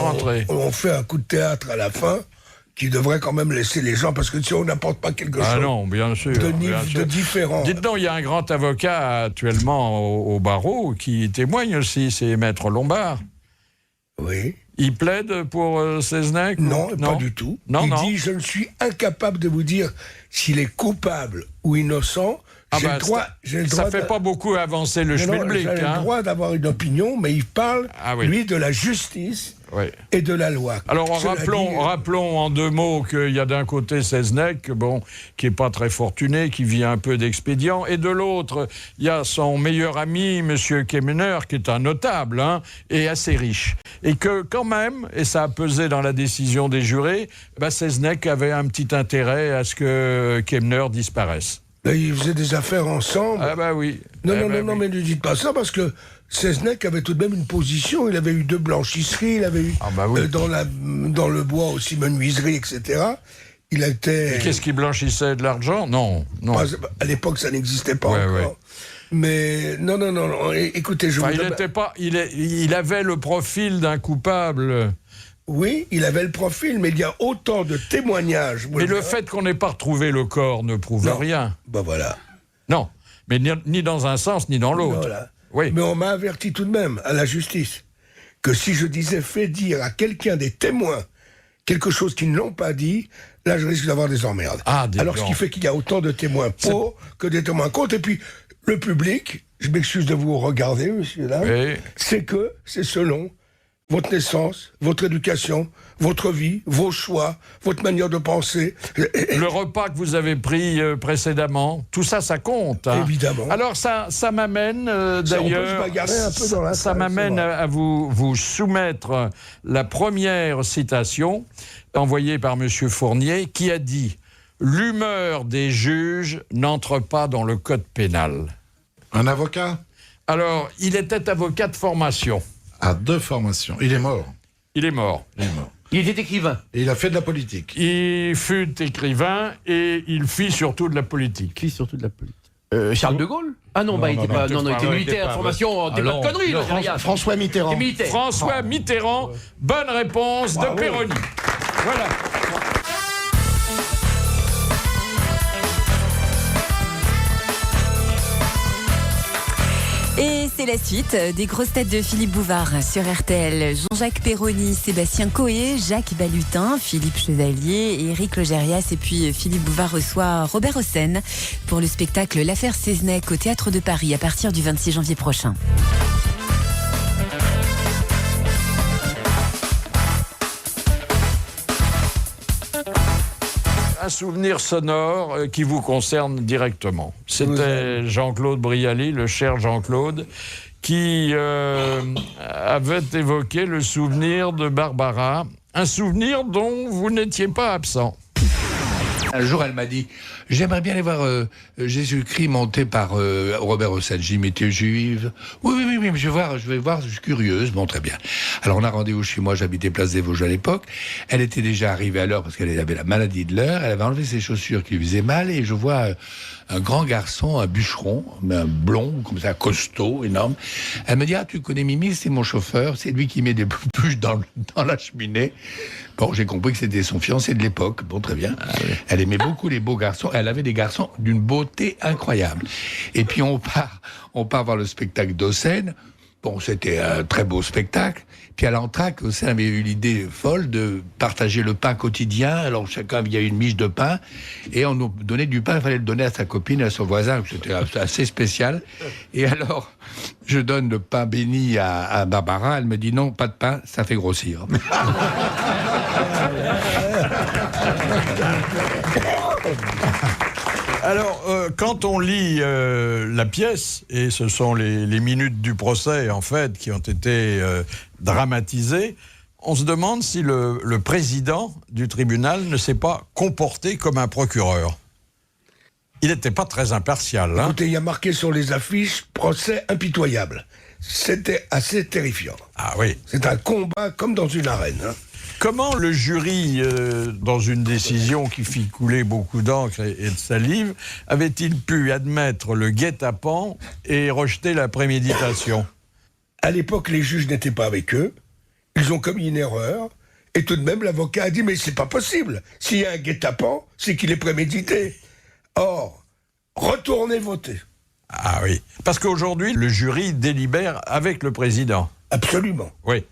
on fait un coup de théâtre à la fin qui devrait quand même laisser les gens, parce que si on n'apporte pas quelque chose non, bien sûr, de différent. Dites donc, il y a un grand avocat actuellement au barreau qui témoigne aussi, c'est Maître Lombard. Oui. Il plaide pour Seznec? Non, pas du tout. Il dit, je ne suis incapable de vous dire s'il est coupable ou innocent, Ah j'ai bah, le droit, ça fait pas beaucoup avancer le schmilblick. J'ai le droit d'avoir une opinion, mais il parle, lui, de la justice et de la loi. Alors rappelons en 2 mots qu'il y a d'un côté Seznec, qui est pas très fortuné, qui vit un peu d'expédients, et de l'autre, il y a son meilleur ami, Monsieur Kemner, qui est un notable et assez riche. Et que quand même, et ça a pesé dans la décision des jurés, Seznec avait un petit intérêt à ce que Kemner disparaisse. Ils faisaient des affaires ensemble. Ah bah oui. Non, mais ne dites pas ça, parce que Seznec avait tout de même une position. Il avait eu 2 blanchisseries, il avait eu dans le bois aussi menuiserie, etc. Il était... Et qu'est-ce qui blanchissait de l'argent? Non. À l'époque, ça n'existait pas encore. Ouais. Mais non. Écoutez, il avait le profil d'un coupable. Oui, il avait le profil, mais il y a autant de témoignages. Mais le fait qu'on n'ait pas retrouvé le corps ne prouve rien. Ben voilà. Non, mais ni dans un sens, ni dans l'autre. Voilà. Oui. Mais on m'a averti tout de même, à la justice, que si je fais dire à quelqu'un des témoins quelque chose qu'ils n'ont pas dit, là, je risque d'avoir des emmerdes. Alors, ce qui fait qu'il y a autant de témoins pour que des témoins contre. Et puis, le public, je m'excuse de vous regarder, monsieur, là, c'est selon votre naissance, votre éducation, votre vie, vos choix, votre manière de penser. Le repas que vous avez pris précédemment, tout ça, ça compte. Évidemment. Alors ça m'amène d'ailleurs, ça m'amène à vous soumettre la première citation envoyée par Monsieur Fournier, qui a dit « L'humeur des juges n'entre pas dans le code pénal ». Un avocat? Alors, il était avocat de formation. À 2 formations. Il est mort. Il est mort. Il était écrivain. Et il a fait de la politique. Il fut écrivain et il fit surtout de la politique. Charles de Gaulle? Ah non, il était militaire, formation, t'es pas de conneries. François Mitterrand. François Mitterrand, bonne réponse de Péroni. Voilà. Et c'est la suite des grosses têtes de Philippe Bouvard sur RTL. Jean-Jacques Perroni, Sébastien Coé, Jacques Balutin, Philippe Chevalier, Éric Logérias, et puis Philippe Bouvard reçoit Robert Hossein pour le spectacle L'affaire Seznec au Théâtre de Paris à partir du 26 janvier prochain. Un souvenir sonore qui vous concerne directement. C'était Jean-Claude Brialy, le cher Jean-Claude, qui avait évoqué le souvenir de Barbara, un souvenir dont vous n'étiez pas absent. Un jour, elle m'a dit « J'aimerais bien aller voir Jésus-Christ monté par Robert Hossein. » J'ai dit « Mais tu es juive ?»« Oui, je vais voir, je suis curieuse. » Bon, très bien. Alors, on a rendez-vous chez moi, j'habitais Place des Vosges à l'époque. Elle était déjà arrivée à l'heure parce qu'elle avait la maladie de l'heure. Elle avait enlevé ses chaussures qui lui faisaient mal et je vois un grand garçon, un bûcheron, un blond, comme ça, costaud, énorme. Elle me dit « Ah, tu connais Mimi, c'est mon chauffeur, c'est lui qui met des bûches dans la cheminée. » Bon, j'ai compris que c'était son fiancé de l'époque. Bon, très bien. Elle aimait beaucoup les beaux garçons. Elle avait des garçons d'une beauté incroyable. Et puis, on part voir le spectacle d'Hossein. Bon, c'était un très beau spectacle. Puis à l'entracte, Hossein avait eu l'idée folle de partager le pain quotidien. Alors chacun, il y a une miche de pain. Et on nous donnait du pain, il fallait le donner à sa copine, à son voisin. C'était assez spécial. Et alors, je donne le pain béni à Barbara. Elle me dit non, pas de pain, ça fait grossir. Alors, quand on lit la pièce, et ce sont les minutes du procès, en fait, qui ont été dramatisées, on se demande si le président du tribunal ne s'est pas comporté comme un procureur. Il n'était pas très impartial. Écoutez, il y a marqué sur les affiches « procès impitoyable ». C'était assez terrifiant. Ah oui. C'est un combat comme dans une arène. Comment le jury, dans une décision qui fit couler beaucoup d'encre et de salive, avait-il pu admettre le guet-apens et rejeter la préméditation? À l'époque, les juges n'étaient pas avec eux. Ils ont commis une erreur. Et tout de même, l'avocat a dit « Mais c'est pas possible. S'il y a un guet-apens, c'est qu'il est prémédité. » Or, retournez voter. Ah oui. Parce qu'aujourd'hui, le jury délibère avec le président. Absolument. Oui.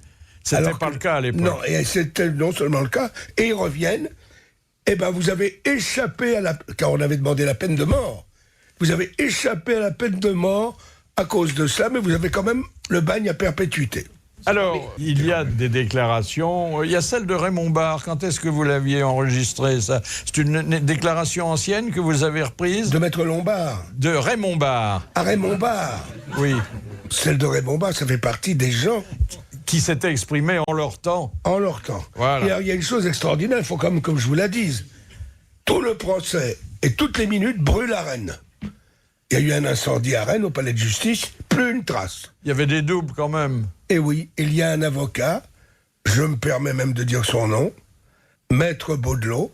C'était pas le cas à l'époque. Non, et c'était non seulement le cas, et ils reviennent, eh ben vous avez échappé car on avait demandé la peine de mort. Vous avez échappé à la peine de mort à cause de cela, mais vous avez quand même le bagne à perpétuité. Alors, il y a des déclarations. Il y a celle de Raymond Barre. Quand est-ce que vous l'aviez enregistrée, ça? C'est une déclaration ancienne que vous avez reprise? De Maître Lombard. De Raymond Barre. À Raymond Barre. Oui. Celle de Raymond Barre, ça fait partie des gens qui s'étaient exprimés en leur temps. En leur temps. Voilà. Et alors, il y a une chose extraordinaire, il faut quand même que je vous la dise. Tout le procès et toutes les minutes brûlent à Rennes. Il y a eu un incendie à Rennes, au palais de justice, plus une trace. Il y avait des doubles quand même. Et oui, il y a un avocat, je me permets même de dire son nom, Maître Baudelot,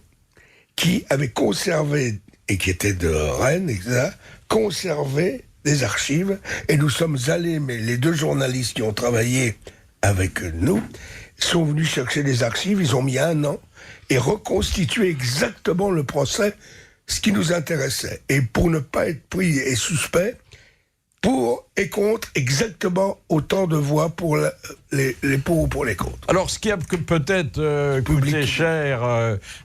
qui avait conservé, et qui était de Rennes, etc., conservé des archives. Et nous sommes allés, mais les 2 journalistes qui ont travaillé avec nous sont venus chercher les archives, ils ont mis 1 an, et reconstitué exactement le procès, ce qui nous intéressait. Et pour ne pas être pris et suspect, pour et contre, exactement autant de voix pour les pour ou pour les contre. Alors, ce qui a peut-être coûté cher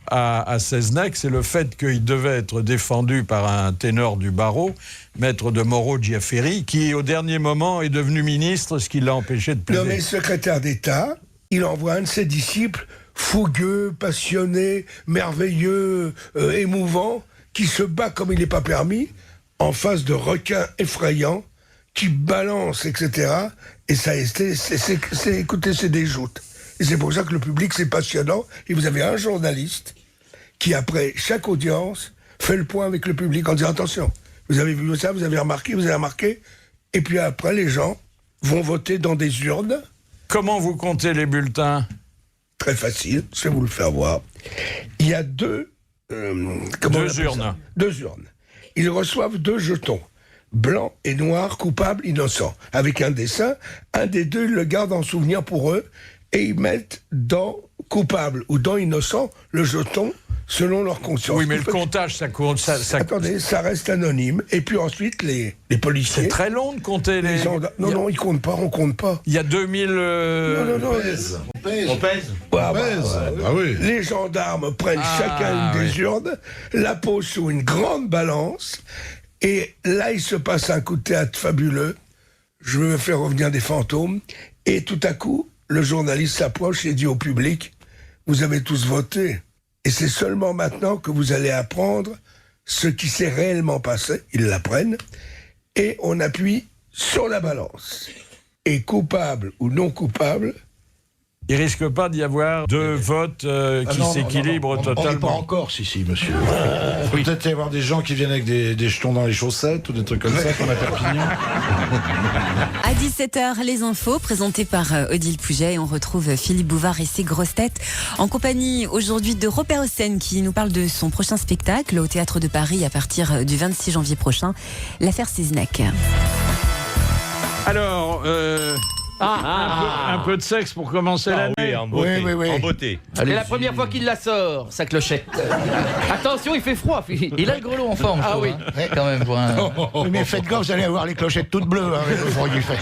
à Seznec, c'est le fait qu'il devait être défendu par un ténor du barreau, maître de Moreau Giaferi, qui, au dernier moment, est devenu ministre, ce qui l'a empêché de plaider. Non, mais secrétaire d'État, il envoie un de ses disciples, fougueux, passionné, merveilleux, émouvant, qui se bat comme il n'est pas permis, en face de requins effrayants, qui balancent, etc. Et ça, écoutez, c'est des joutes. Et c'est pour ça que le public, c'est passionnant. Et vous avez un journaliste qui, après chaque audience, fait le point avec le public en disant, attention, vous avez vu ça, vous avez remarqué. Et puis après, les gens vont voter dans des urnes. Comment vous comptez les bulletins? Très facile, je vais vous le faire voir. Il y a 2 urnes. 2 urnes. Ils reçoivent 2 jetons, blanc et noir, coupable, innocent, avec un dessin. Un des 2, ils le gardent en souvenir pour eux, et ils mettent dans coupable ou dans innocent le jeton selon leur conscience. Oui, mais le comptage, ça compte. Attendez, ça reste anonyme. Et puis ensuite, les policiers... C'est très long de compter les... Non, ils comptent pas, on compte pas. Il y a 2000... Non. On pèse. Oui. Les gendarmes prennent chacun une des urnes, la posent sous une grande balance, et là, il se passe un coup de théâtre fabuleux. Je veux faire revenir des fantômes, et tout à coup, le journaliste s'approche et dit au public, vous avez tous voté. Et c'est seulement maintenant que vous allez apprendre ce qui s'est réellement passé. Ils l'apprennent. Et on appuie sur la balance. Et coupable ou non coupable... Il risque pas d'y avoir 2 votes qui s'équilibrent totalement. On n'est pas encore, si, monsieur. Peut-être y avoir des gens qui viennent avec des jetons dans les chaussettes ou des trucs comme ça, comme à Perpignan. À 17h, les infos présentées par Odile Pouget. On retrouve Philippe Bouvard et ses grosses têtes en compagnie aujourd'hui de Robert Hossein qui nous parle de son prochain spectacle au Théâtre de Paris à partir du 26 janvier prochain, l'affaire Seznec. Alors... un peu de sexe pour commencer l'année. Oui, en beauté. Oui. En beauté. C'est la première fois qu'il la sort, sa clochette. Attention, il fait froid, Philippe. Il a le grelot en forme. Ah oui. Quand même. Pour un... Oui, mais faites gaffe, vous allez avoir les clochettes toutes bleues avec le froid qu'il fait.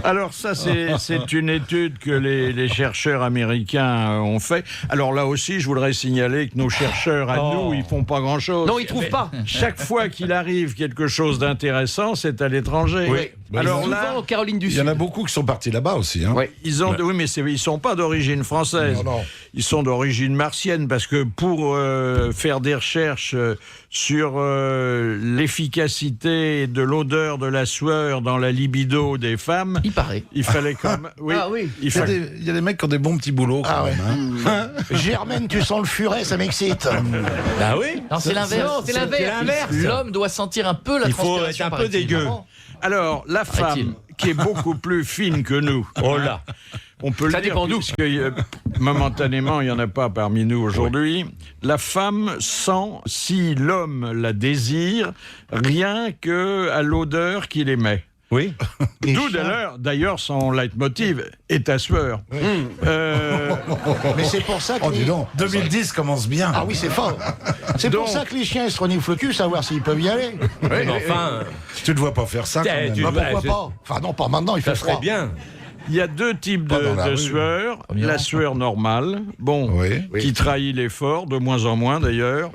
Alors ça, c'est une étude que les chercheurs américains ont fait. Alors là aussi, je voudrais signaler que nos chercheurs à nous, ils font pas grand-chose. Non, ils trouvent pas. Chaque fois qu'il arrive quelque chose d'intéressant, c'est à l'étranger. Oui. Alors souvent là, en Caroline du Il Sud. y en a beaucoup qui sont partis là-bas aussi. Hein. oui, oui, mais ils sont pas d'origine française. Non. Ils sont d'origine martienne parce que pour faire des recherches sur l'efficacité de l'odeur de la sueur dans la libido des femmes, il paraît. Il fallait comme oui. Ah oui. Il y a des mecs qui ont des bons petits boulots. Quand même, hein. Germaine, tu sens le furet, ça m'excite. Bah oui. Non, c'est l'inverse. Non, c'est l'inverse. L'homme doit sentir un peu la transpiration. Il faut être un peu dégueu. Alors, la femme, qui est beaucoup plus fine que nous. Oh là. On peut Ça le dire, dépend d'où. puisque momentanément, il n'y en a pas parmi nous aujourd'hui. La femme sent, si l'homme la désire, rien qu'à l'odeur qu'il émet. Oui. D'où d'ailleurs son leitmotiv est à sueur. Oui. Mais c'est pour ça que... Oh, dis donc, 2010 commence bien. Ah oui, c'est fort. C'est pour ça que les chiens se reniflent le cul, savoir s'ils peuvent y aller. Oui, mais enfin... Tu ne te vois pas faire ça quand même. Pourquoi pas? Enfin non, pas maintenant, il fait froid. Ça serait bien. Il y a deux types Pas dans la de rue. sueur. Premier La rang. sueur normale, qui trahit l'effort, de moins en moins d'ailleurs.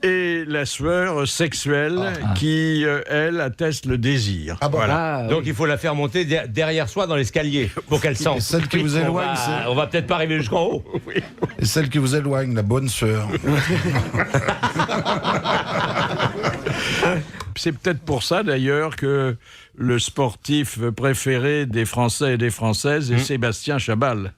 Et la sueur sexuelle, qui, elle, atteste le désir. Ah bon. Voilà. Donc il faut la faire monter derrière soi dans l'escalier pour qu'elle sente. Et celle qui vous éloigne, c'est... On va peut-être pas arriver jusqu'en haut. Et celle qui vous éloigne, la bonne sœur. C'est peut-être pour ça d'ailleurs que le sportif préféré des Français et des Françaises est Sébastien Chabal.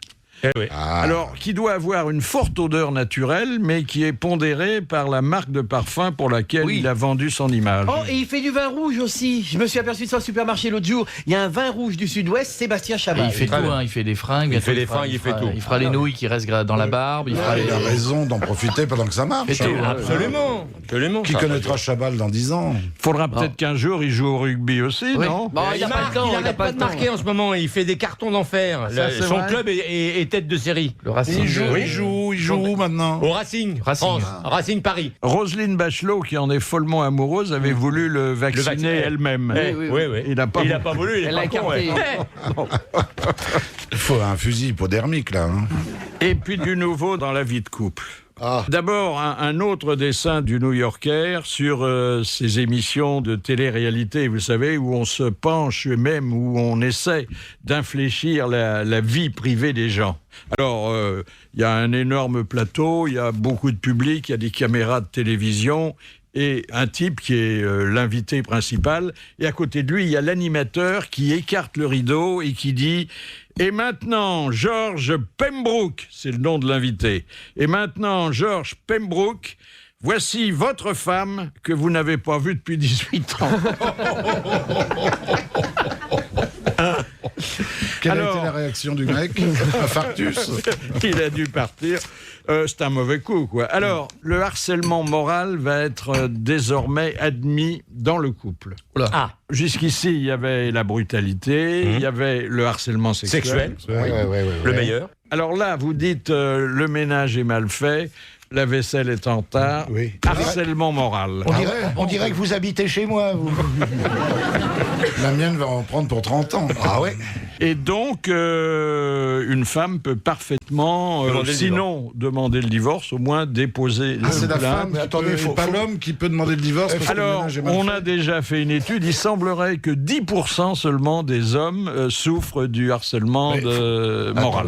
Alors, qui doit avoir une forte odeur naturelle, mais qui est pondérée par la marque de parfum pour laquelle il a vendu son image. Oh, et il fait du vin rouge aussi. Je me suis aperçu de ça au supermarché l'autre jour. Il y a un vin rouge du Sud-Ouest, Sébastien Et Chabal. il fait tout, hein, il fait des fringues. Il fait des fera- fringues, il fait tout. Il fera les nouilles qui restent dans la barbe. Il fera les... Il a raison d'en profiter pendant que ça marche. Et tout, hein. Absolument. Absolument. Qui connaîtra Chabal dans 10 ans? Faudra peut-être qu'un jour il joue au rugby aussi, non? Bon, il n'a pas le temps. Il Il n'a n'arrête pas pas le de temps. marquer en ce moment. Il fait des cartons d'enfer. Ça, c'est Son vrai. club est tête de série. Le Racing. Il joue où maintenant? Au Racing. Racing. France. Racing Paris. Roselyne Bachelot, qui en est follement amoureuse, avait voulu le vacciner elle-même. Oui. Il n'a pas, pas voulu. Il est Elle l'a pas con, écarté. Il faut un fusil hypodermique, là. Hein. Et puis du nouveau dans la vie de couple. D'abord, un autre dessin du New-Yorker sur ces émissions de télé-réalité, vous savez, où on se penche, même où on essaie d'infléchir la vie privée des gens. Alors, il y a un énorme plateau, il y a beaucoup de public, il y a des caméras de télévision, et un type qui est l'invité principal. Et à côté de lui, il y a l'animateur qui écarte le rideau et qui dit « Et maintenant, George Pembroke », c'est le nom de l'invité, « Et maintenant, George Pembroke, voici votre femme que vous n'avez pas vue depuis 18 ans. » Quelle a été la réaction du mec? Infarctus. Il a dû partir. C'est un mauvais coup, quoi. Alors, le harcèlement moral va être désormais admis dans le couple. Jusqu'ici, il y avait la brutalité, il y avait le harcèlement sexuel. Le meilleur. Alors là, vous dites le ménage est mal fait, la vaisselle est en retard, harcèlement moral. On dirait que vous habitez chez moi, vous. La mienne va en prendre pour 30 ans. Ah ouais. Et donc, une femme peut parfaitement, demander le divorce, au moins déposer C'est la plainte. femme, mais attendez, pas l'homme qui peut demander le divorce parce que le Alors, ménage est mal on fait. a déjà fait une étude, il semblerait que 10% seulement des hommes souffrent du harcèlement moral.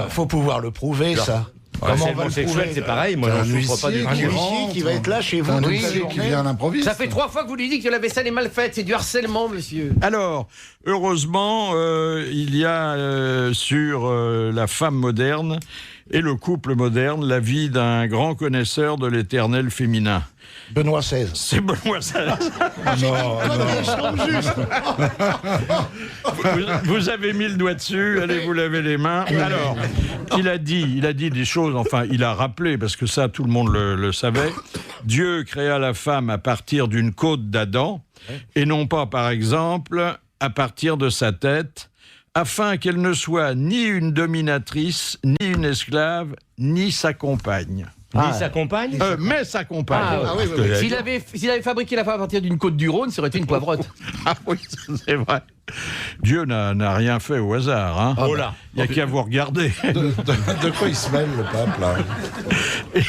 Faut pouvoir le prouver, ça. Comment on va le sexuel, prouver? c'est pareil. Moi, Un je souffre pas du huissier Un tout. huissier qui va être là chez vous Un toute la huissier qui journée. vient à l'improviste. Ça fait 3 fois que vous lui dites que la vaisselle est mal faite. C'est du harcèlement, monsieur. Alors, heureusement, il y a sur la femme moderne et le couple moderne l'avis d'un grand connaisseur de l'éternel féminin. Benoît XVI. C'est Benoît XVI. Vous avez mis le doigt dessus, allez vous laver les mains. Alors, il a dit des choses, enfin, il a rappelé, parce que ça, tout le monde le savait. Dieu créa la femme à partir d'une côte d'Adam, et non pas, par exemple, à partir de sa tête, afin qu'elle ne soit ni une dominatrice, ni une esclave, ni sa compagne. Ni sa compagne Mais sa compagne. S'il avait fabriqué la femme à partir d'une côte du Rhône, ça aurait été une poivrotte. Ah oui, c'est vrai. Dieu n'a rien fait au hasard. Hein. Oh là. Il n'y a qu'à vous regarder. De quoi il se mêle, le pape, là?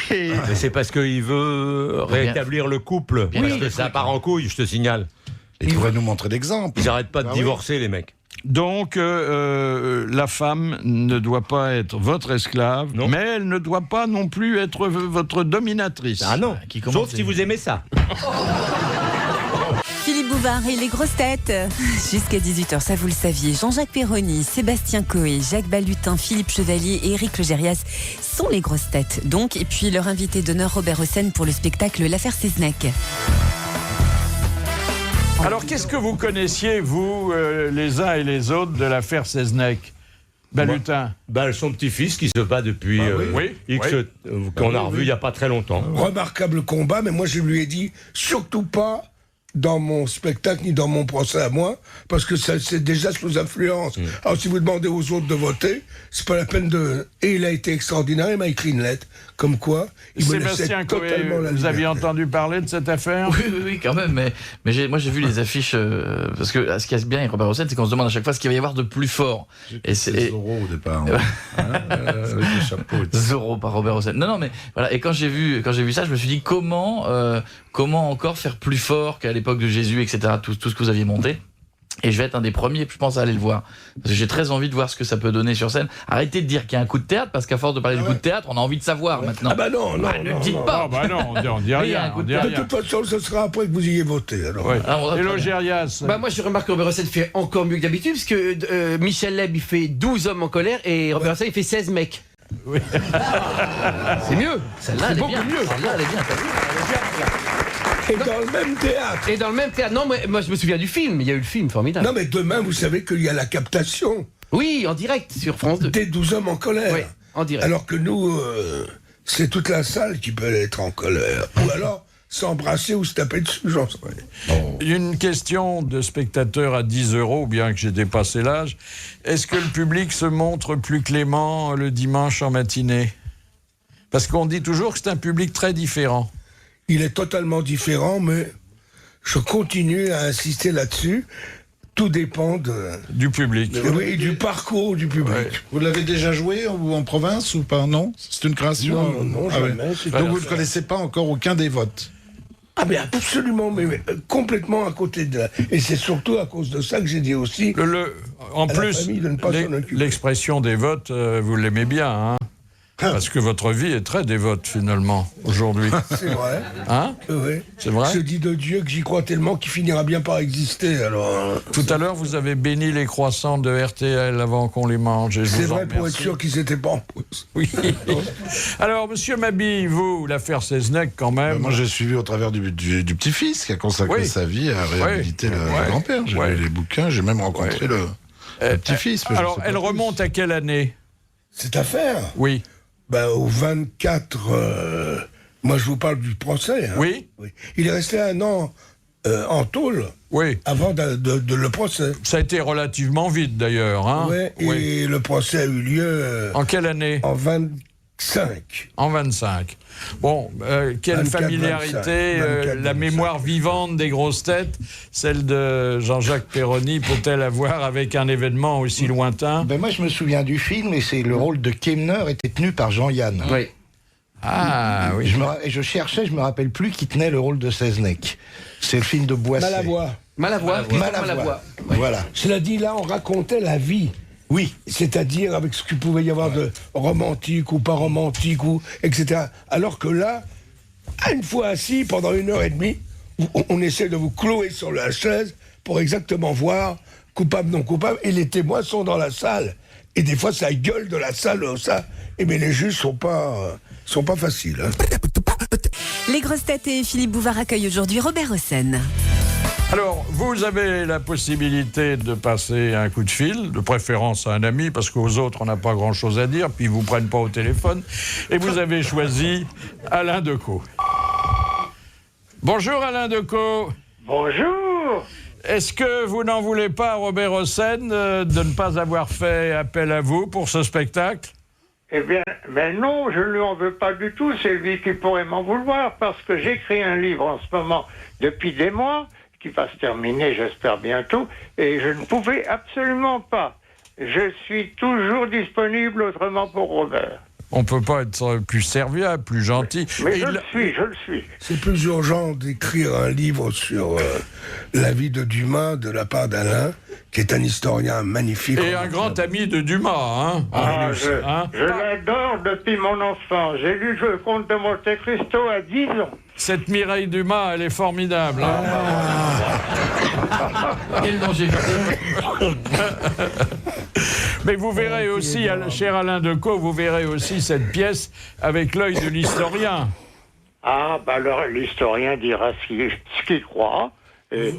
Mais c'est parce qu'il veut rétablir le couple. Parce que ça part en couille, je te signale. Il pourrait nous montrer d'exemples. Ils n'arrêtent pas de divorcer, les mecs. Donc, la femme ne doit pas être votre esclave, mais elle ne doit pas non plus être votre dominatrice. Ah non, sauf si vous aimez ça. Philippe Bouvard et les grosses têtes. Jusqu'à 18h, ça vous le saviez. Jean-Jacques Perroni, Sébastien Coé, Jacques Balutin, Philippe Chevalier et Éric Logérias sont les grosses têtes. Donc, et puis leur invité d'honneur Robert Hossein pour le spectacle L'affaire Seznec. Alors, qu'est-ce que vous connaissiez, vous, les uns et les autres, de l'affaire Seznec? Balutin. Son petit-fils qui se bat depuis qu'on a revu il n'y a pas très longtemps. Remarquable combat, mais moi je lui ai dit surtout pas dans mon spectacle ni dans mon procès à moi, parce que c'est déjà sous influence. Alors si vous demandez aux autres de voter, c'est pas la peine de... Et il a été extraordinaire, il m'a écrit une lettre, comme quoi il me laissait Sébastien Coé, totalement la vous liberté. aviez entendu parler de cette affaire? Oui, quand même. Mais moi, j'ai vu les affiches. Parce que ce qui est bien avec Robert Hossein, c'est qu'on se demande à chaque fois ce qu'il va y avoir de plus fort. Et c'est Zorro au départ. Avec le chapeau. Zorro par Robert Hossein. Non, mais voilà. Et quand j'ai vu ça, je me suis dit comment encore faire plus fort qu'à l'époque de Jésus, etc. Tout ce que vous aviez monté. Et je vais être un des premiers, je pense, à aller le voir. Parce que j'ai très envie de voir ce que ça peut donner sur scène. Arrêtez de dire qu'il y a un coup de théâtre, parce qu'à force de parler de coup de théâtre, on a envie de savoir maintenant. Ah bah non, ne dites pas. Ah bah non, on dit rien. De toute façon, ce sera après que vous ayez voté. Alors. Ouais. Hello, Gérias. Bah moi je remarque que Robert Hossein fait encore mieux que d'habitude, parce que Michel Leb il fait 12 hommes en colère et Robert Hossein il fait 16 mecs. Oui. C'est mieux. Celle-là, elle est bien. Celle-là, elle est bien. Et dans le même théâtre. Et dans le même théâtre. Non, mais moi je me souviens du film. Il y a eu le film formidable. Non, mais demain, vous savez qu'il y a la captation. Oui, en direct sur France 2. Des 12 hommes en colère. Oui, en direct. Alors que nous, c'est toute la salle qui peut être en colère. Ou alors s'embrasser ou se taper dessus, j'en sais rien. Une question de spectateur à 10 €, bien que j'ai dépassé l'âge. Est-ce que le public se montre plus clément le dimanche en matinée? Parce qu'on dit toujours que c'est un public très différent. Il est totalement différent, mais je continue à insister là-dessus. Tout dépend du public. Oui, du parcours du public. Ouais. Vous l'avez déjà joué en province ou pas? Non? C'est une création? Non, Ah jamais. ouais. Donc vous ne connaissez pas encore aucun des votes? Ah mais absolument, mais complètement à côté de... Et c'est surtout à cause de ça que j'ai dit aussi... En plus, l'expression des votes, vous l'aimez bien, hein? Parce que votre vie est très dévote, finalement, aujourd'hui. C'est vrai. Hein? Oui. C'est vrai? Je dis de Dieu que j'y crois tellement qu'il finira bien par exister, alors... Tout à l'heure, vous avez béni les croissants de RTL avant qu'on les mange. C'est vrai, pour être sûr qu'ils n'étaient pas en pause. Oui. Alors, monsieur Mabille, vous, l'affaire Seznec, quand même... Moi, j'ai suivi au travers du petit-fils qui a consacré sa vie à réhabiliter le grand-père. J'ai lu les bouquins, j'ai même rencontré le petit-fils. Alors, elle remonte à quelle année? Cette affaire? Oui. Ben, au 24... moi, je vous parle du procès. Hein. Oui. Il est resté 1 an en tôle avant de le procès. Ça a été relativement vite, d'ailleurs. Hein? Et le procès a eu lieu... en quelle année? En 25. En 25. Bon, quelle 24, familiarité, 24, la mémoire vivante des grosses têtes, celle de Jean-Jacques Perroni, peut-elle avoir avec un événement aussi lointain? Ben moi, je me souviens du film, et c'est le rôle de Kemner était tenu par Jean-Yann. Oui. Ah oui. Je cherchais, je me rappelle plus qui tenait le rôle de Seznec. C'est le film de Boisset. Malavoie. Voilà. Cela dit, là, on racontait la vie. Oui. C'est-à-dire avec ce qu'il pouvait y avoir de romantique ou pas romantique, ou etc. Alors que là, une fois assis, pendant 1h30, on essaie de vous clouer sur la chaise pour exactement voir coupable, non coupable, et les témoins sont dans la salle. Et des fois, ça gueule de la salle, ça. Et mais les juges sont pas faciles. Hein. Les grosses têtes et Philippe Bouvard accueillent aujourd'hui Robert Hossein. Alors, vous avez la possibilité de passer un coup de fil, de préférence à un ami, parce qu'aux autres, on n'a pas grand-chose à dire, puis ils ne vous prennent pas au téléphone. Et vous avez choisi Alain Decaux. Bonjour Alain Decaux. Bonjour. Est-ce que vous n'en voulez pas à Robert Hossein de ne pas avoir fait appel à vous pour ce spectacle? Eh bien, mais non, je ne lui en veux pas du tout. C'est lui qui pourrait m'en vouloir, parce que j'écris un livre en ce moment depuis des mois, qui va se terminer, j'espère, bientôt, et je ne pouvais absolument pas. Je suis toujours disponible autrement pour Robert. On ne peut pas être plus serviable, plus gentil. Mais je le suis. C'est plus urgent d'écrire un livre sur la vie de Dumas de la part d'Alain, qui est un historien magnifique. Et un grand ami de Dumas, hein, je l'adore depuis mon enfance. J'ai lu Le Comte de Monte Cristo à 10 ans. Cette Mireille Dumas, elle est formidable. Hein. Quel danger. Mais vous verrez aussi, cher Alain Decaux, vous verrez aussi cette pièce avec l'œil de l'historien. Ah, bah alors l'historien dira ce qu'il croit. Et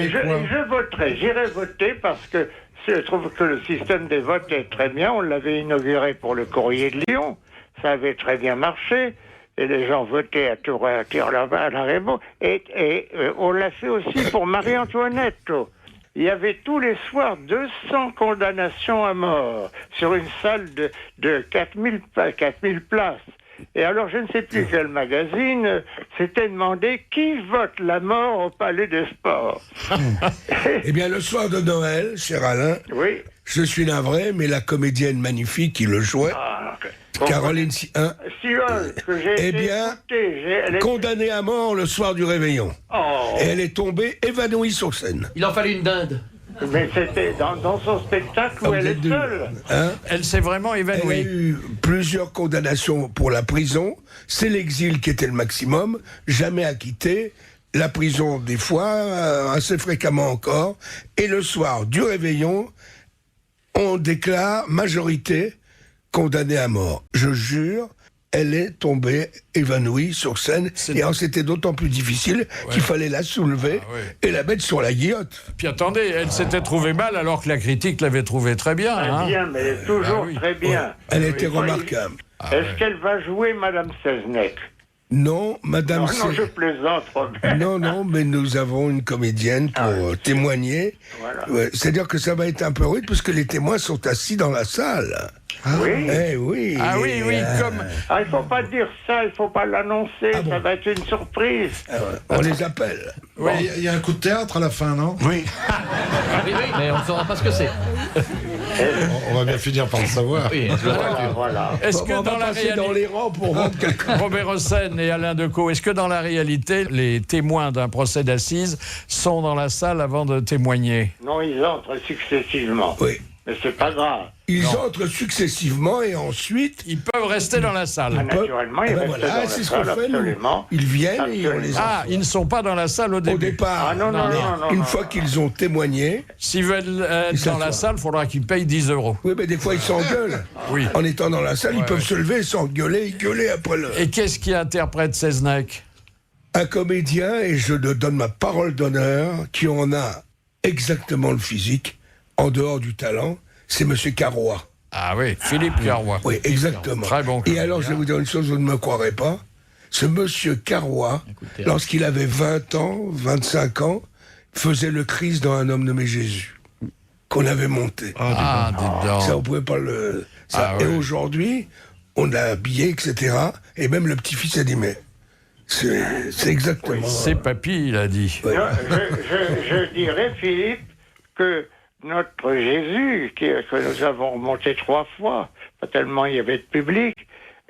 je voterai, j'irai voter parce que je trouve que le système des votes est très bien. On l'avait inauguré pour le Courrier de Lyon. Ça avait très bien marché. et les gens votaient à tour à la Rémo. Et on l'a fait aussi pour Marie-Antoinette. Il y avait tous les soirs 200 condamnations à mort sur une salle de 4000 places. Et alors, je ne sais plus quel magazine s'était demandé qui vote la mort au Palais des Sports. Eh bien, le soir de Noël, cher Alain, oui. Je suis navré, mais la comédienne magnifique qui le jouait, Caroline que j'ai été condamnée à mort le soir du réveillon. Oh. Et elle est tombée évanouie sur scène. Il en fallait une dinde. Mais c'était dans son spectacle où elle est seule. Hein? Elle s'est vraiment évanouie. Elle a eu plusieurs condamnations pour la prison. C'est l'exil qui était le maximum, jamais acquitté. La prison des fois, assez fréquemment encore. Et le soir du réveillon, on déclare majorité condamnée à mort. Je jure, elle est tombée évanouie sur scène. Et alors c'était d'autant plus difficile qu'il fallait la soulever et la mettre sur la guillotte. Puis attendez, elle s'était trouvée mal alors que la critique l'avait trouvée très bien. Très bien, mais elle est toujours très bien. Ouais. Elle était remarquable. Est-ce qu'elle va jouer Madame Seznec? Non, Madame... Non, je plaisante, Robert. Non, mais nous avons une comédienne pour témoigner. Voilà. Ouais, c'est-à-dire que ça va être un peu rude, parce que les témoins sont assis dans la salle. Oui. Eh oui. Ah oui, comme... Ah, il ne faut pas dire ça, il ne faut pas l'annoncer, ça va être une surprise. On les appelle. Oui. Il y a un coup de théâtre à la fin, non? Oui. Oui, mais on ne saura pas ce que c'est. On va bien finir par le savoir. Oui, voilà. Est-ce que dans la réalité, dans les rangs pour vendre quelque... Robert Hossein et Alain Decaux, est-ce que dans la réalité, les témoins d'un procès d'assises sont dans la salle avant de témoigner? Non, ils entrent successivement. Oui. Mais c'est pas grave. Ils entrent successivement et ensuite... Ils peuvent rester dans la salle. Naturellement, ils restent dans la c'est ce salle, qu'on fait, nous. absolument. Ils viennent et on les Ah, ils ne sont pas dans la salle au début. Au départ. Ah, non. Une fois qu'ils ont témoigné... S'ils veulent être dans la salle, il faudra qu'ils payent 10 €. Oui, mais des fois, ils s'engueulent. Oui. En étant dans la salle, ils peuvent se lever, s'engueuler, gueuler après le... Et qu'est-ce qui interprète Seznec? Un comédien, et je te donne ma parole d'honneur, qui en a exactement le physique, en dehors du talent, c'est Monsieur Carrois. Ah oui, Philippe Carrois. Oui, exactement. Très bon. Et alors, je vais vous dire une chose, vous ne me croirez pas. Ce Monsieur Carrois, lorsqu'il avait 20 ans, 25 ans, faisait le Christ dans Un homme nommé Jésus, qu'on avait monté. Ah, dis donc. Ça, on pouvait pas le... Ça. Ah, Et ouais. aujourd'hui, on l'a habillé, etc. Et même le petit-fils a dit, mais c'est exactement... C'est papy, il a dit. Non, je dirais, Philippe, que notre Jésus, que nous avons remonté 3 fois, pas tellement il y avait de public,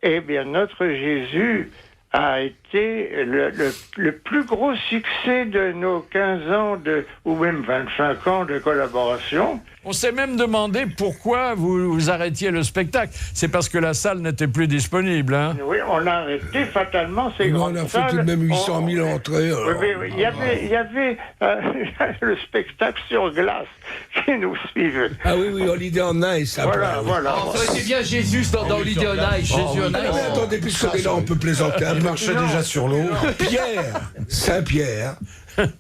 eh bien notre Jésus a été le plus gros succès de nos 15 ans ou même 25 ans de collaboration. On s'est même demandé pourquoi vous arrêtiez le spectacle. C'est parce que la salle n'était plus disponible, hein? Oui, on a arrêté fatalement ces grandes salles. On a fait tout de même 800 000 entrées. Oui, il y avait le spectacle sur glace qui nous suivait. Ah oui, Holiday on Ice. Voilà. Ça aurait été bien Jésus dans Holiday on Ice. Jésus on Ice. Mais attendez, puisqu'on est là, on peut plaisanter un peu. Il marchait déjà sur l'eau. Saint-Pierre,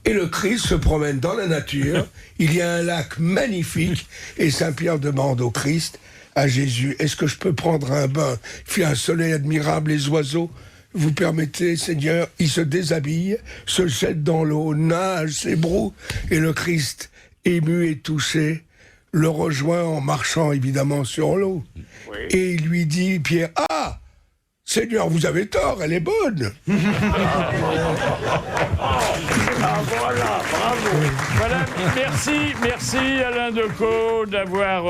et le Christ se promène dans la nature. Il y a un lac magnifique et Saint-Pierre demande au Christ, à Jésus, est-ce que je peux prendre un bain? Il fait un soleil admirable, les oiseaux. Vous permettez, Seigneur? Il se déshabille, se jette dans l'eau, nage, s'ébroue, et le Christ, ému et touché, le rejoint en marchant évidemment sur l'eau. Oui. Et il lui dit, Pierre, ah, Seigneur, vous avez tort, elle est bonne. Ah voilà, bravo. Voilà, merci Alain Decaux d'avoir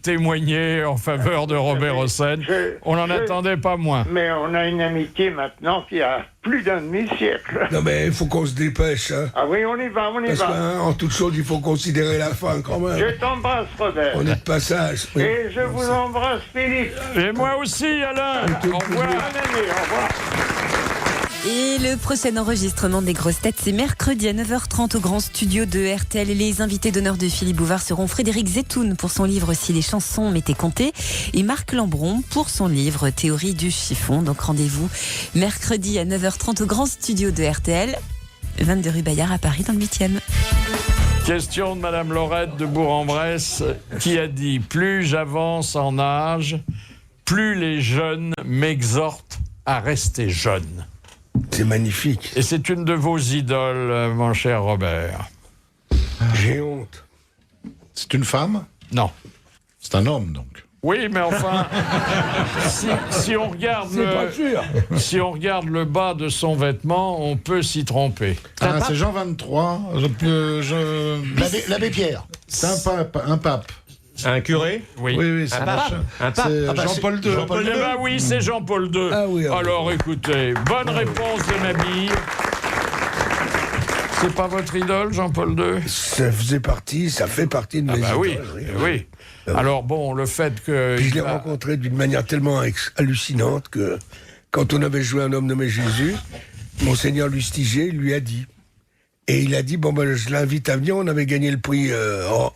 témoigné en faveur de Robert Hossein. On n'en attendait pas moins. Mais on a une amitié maintenant qui a plus d'un demi-siècle. Non mais il faut qu'on se dépêche. Hein. Ah oui, on y va. Parce qu'en toute chose, il faut considérer la fin quand même. Je t'embrasse, Robert. On est de passage. Oui. Et je vous embrasse, Philippe. Et moi aussi, Alain. Au revoir. Bonne année, au revoir. Et le prochain enregistrement des grosses têtes, c'est mercredi à 9h30 au grand studio de RTL. Et les invités d'honneur de Philippe Bouvard seront Frédéric Zetoun pour son livre Si les chansons m'étaient comptées et Marc Lambron pour son livre Théorie du chiffon. Donc rendez-vous mercredi à 9h30 au grand studio de RTL, 22 rue Bayard à Paris dans le 8e. Question de Madame Laurette de Bourg-en-Bresse qui a dit « Plus j'avance en âge, plus les jeunes m'exhortent à rester jeune. C'est magnifique. Et c'est une de vos idoles, mon cher Robert. J'ai honte. C'est une femme? Non. C'est un homme, donc. Oui, mais enfin, si on regarde si on regarde le bas de son vêtement, on peut s'y tromper. Ah, c'est Jean 23. L'abbé Pierre. C'est un pape. Un curé? Oui. Oui, c'est un pape. C'est Jean-Paul II. Eh ben oui, c'est Jean-Paul II. Ah oui, alors écoutez, bonne réponse de Mabille. C'est pas votre idole, Jean-Paul II? Ça fait partie de mes idoles. Oui. Alors bon, le fait que... Puis je l'ai rencontré d'une manière tellement hallucinante que quand on avait joué Un homme nommé Jésus, Monseigneur Lustiger lui a dit. Et il a dit, je l'invite à venir, on avait gagné le prix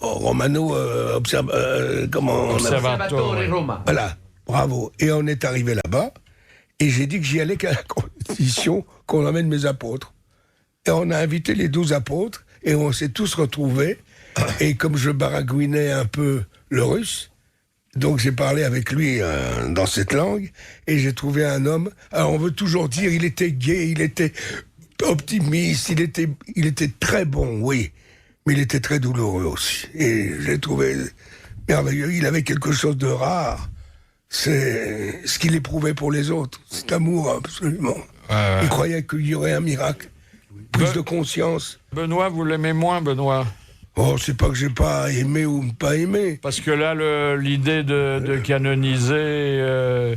Romano Observatore Roma. Voilà, bravo. Et on est arrivé là-bas, et j'ai dit que j'y allais qu'à la condition qu'on emmène mes apôtres. Et on a invité les 12 apôtres, et on s'est tous retrouvés. Et comme je baragouinais un peu le russe, donc j'ai parlé avec lui dans cette langue, et j'ai trouvé un homme. Alors on veut toujours dire, il était gai, il était optimiste, il était très bon, oui, mais il était très douloureux aussi. Et j'ai trouvé merveilleux. Il avait quelque chose de rare. C'est ce qu'il éprouvait pour les autres. Cet amour, absolument. Il croyait qu'il y aurait un miracle. Prise de conscience. Benoît, vous l'aimez moins, Benoît? Oh, c'est pas que j'ai pas aimé ou pas aimé. Parce que là, l'idée de canoniser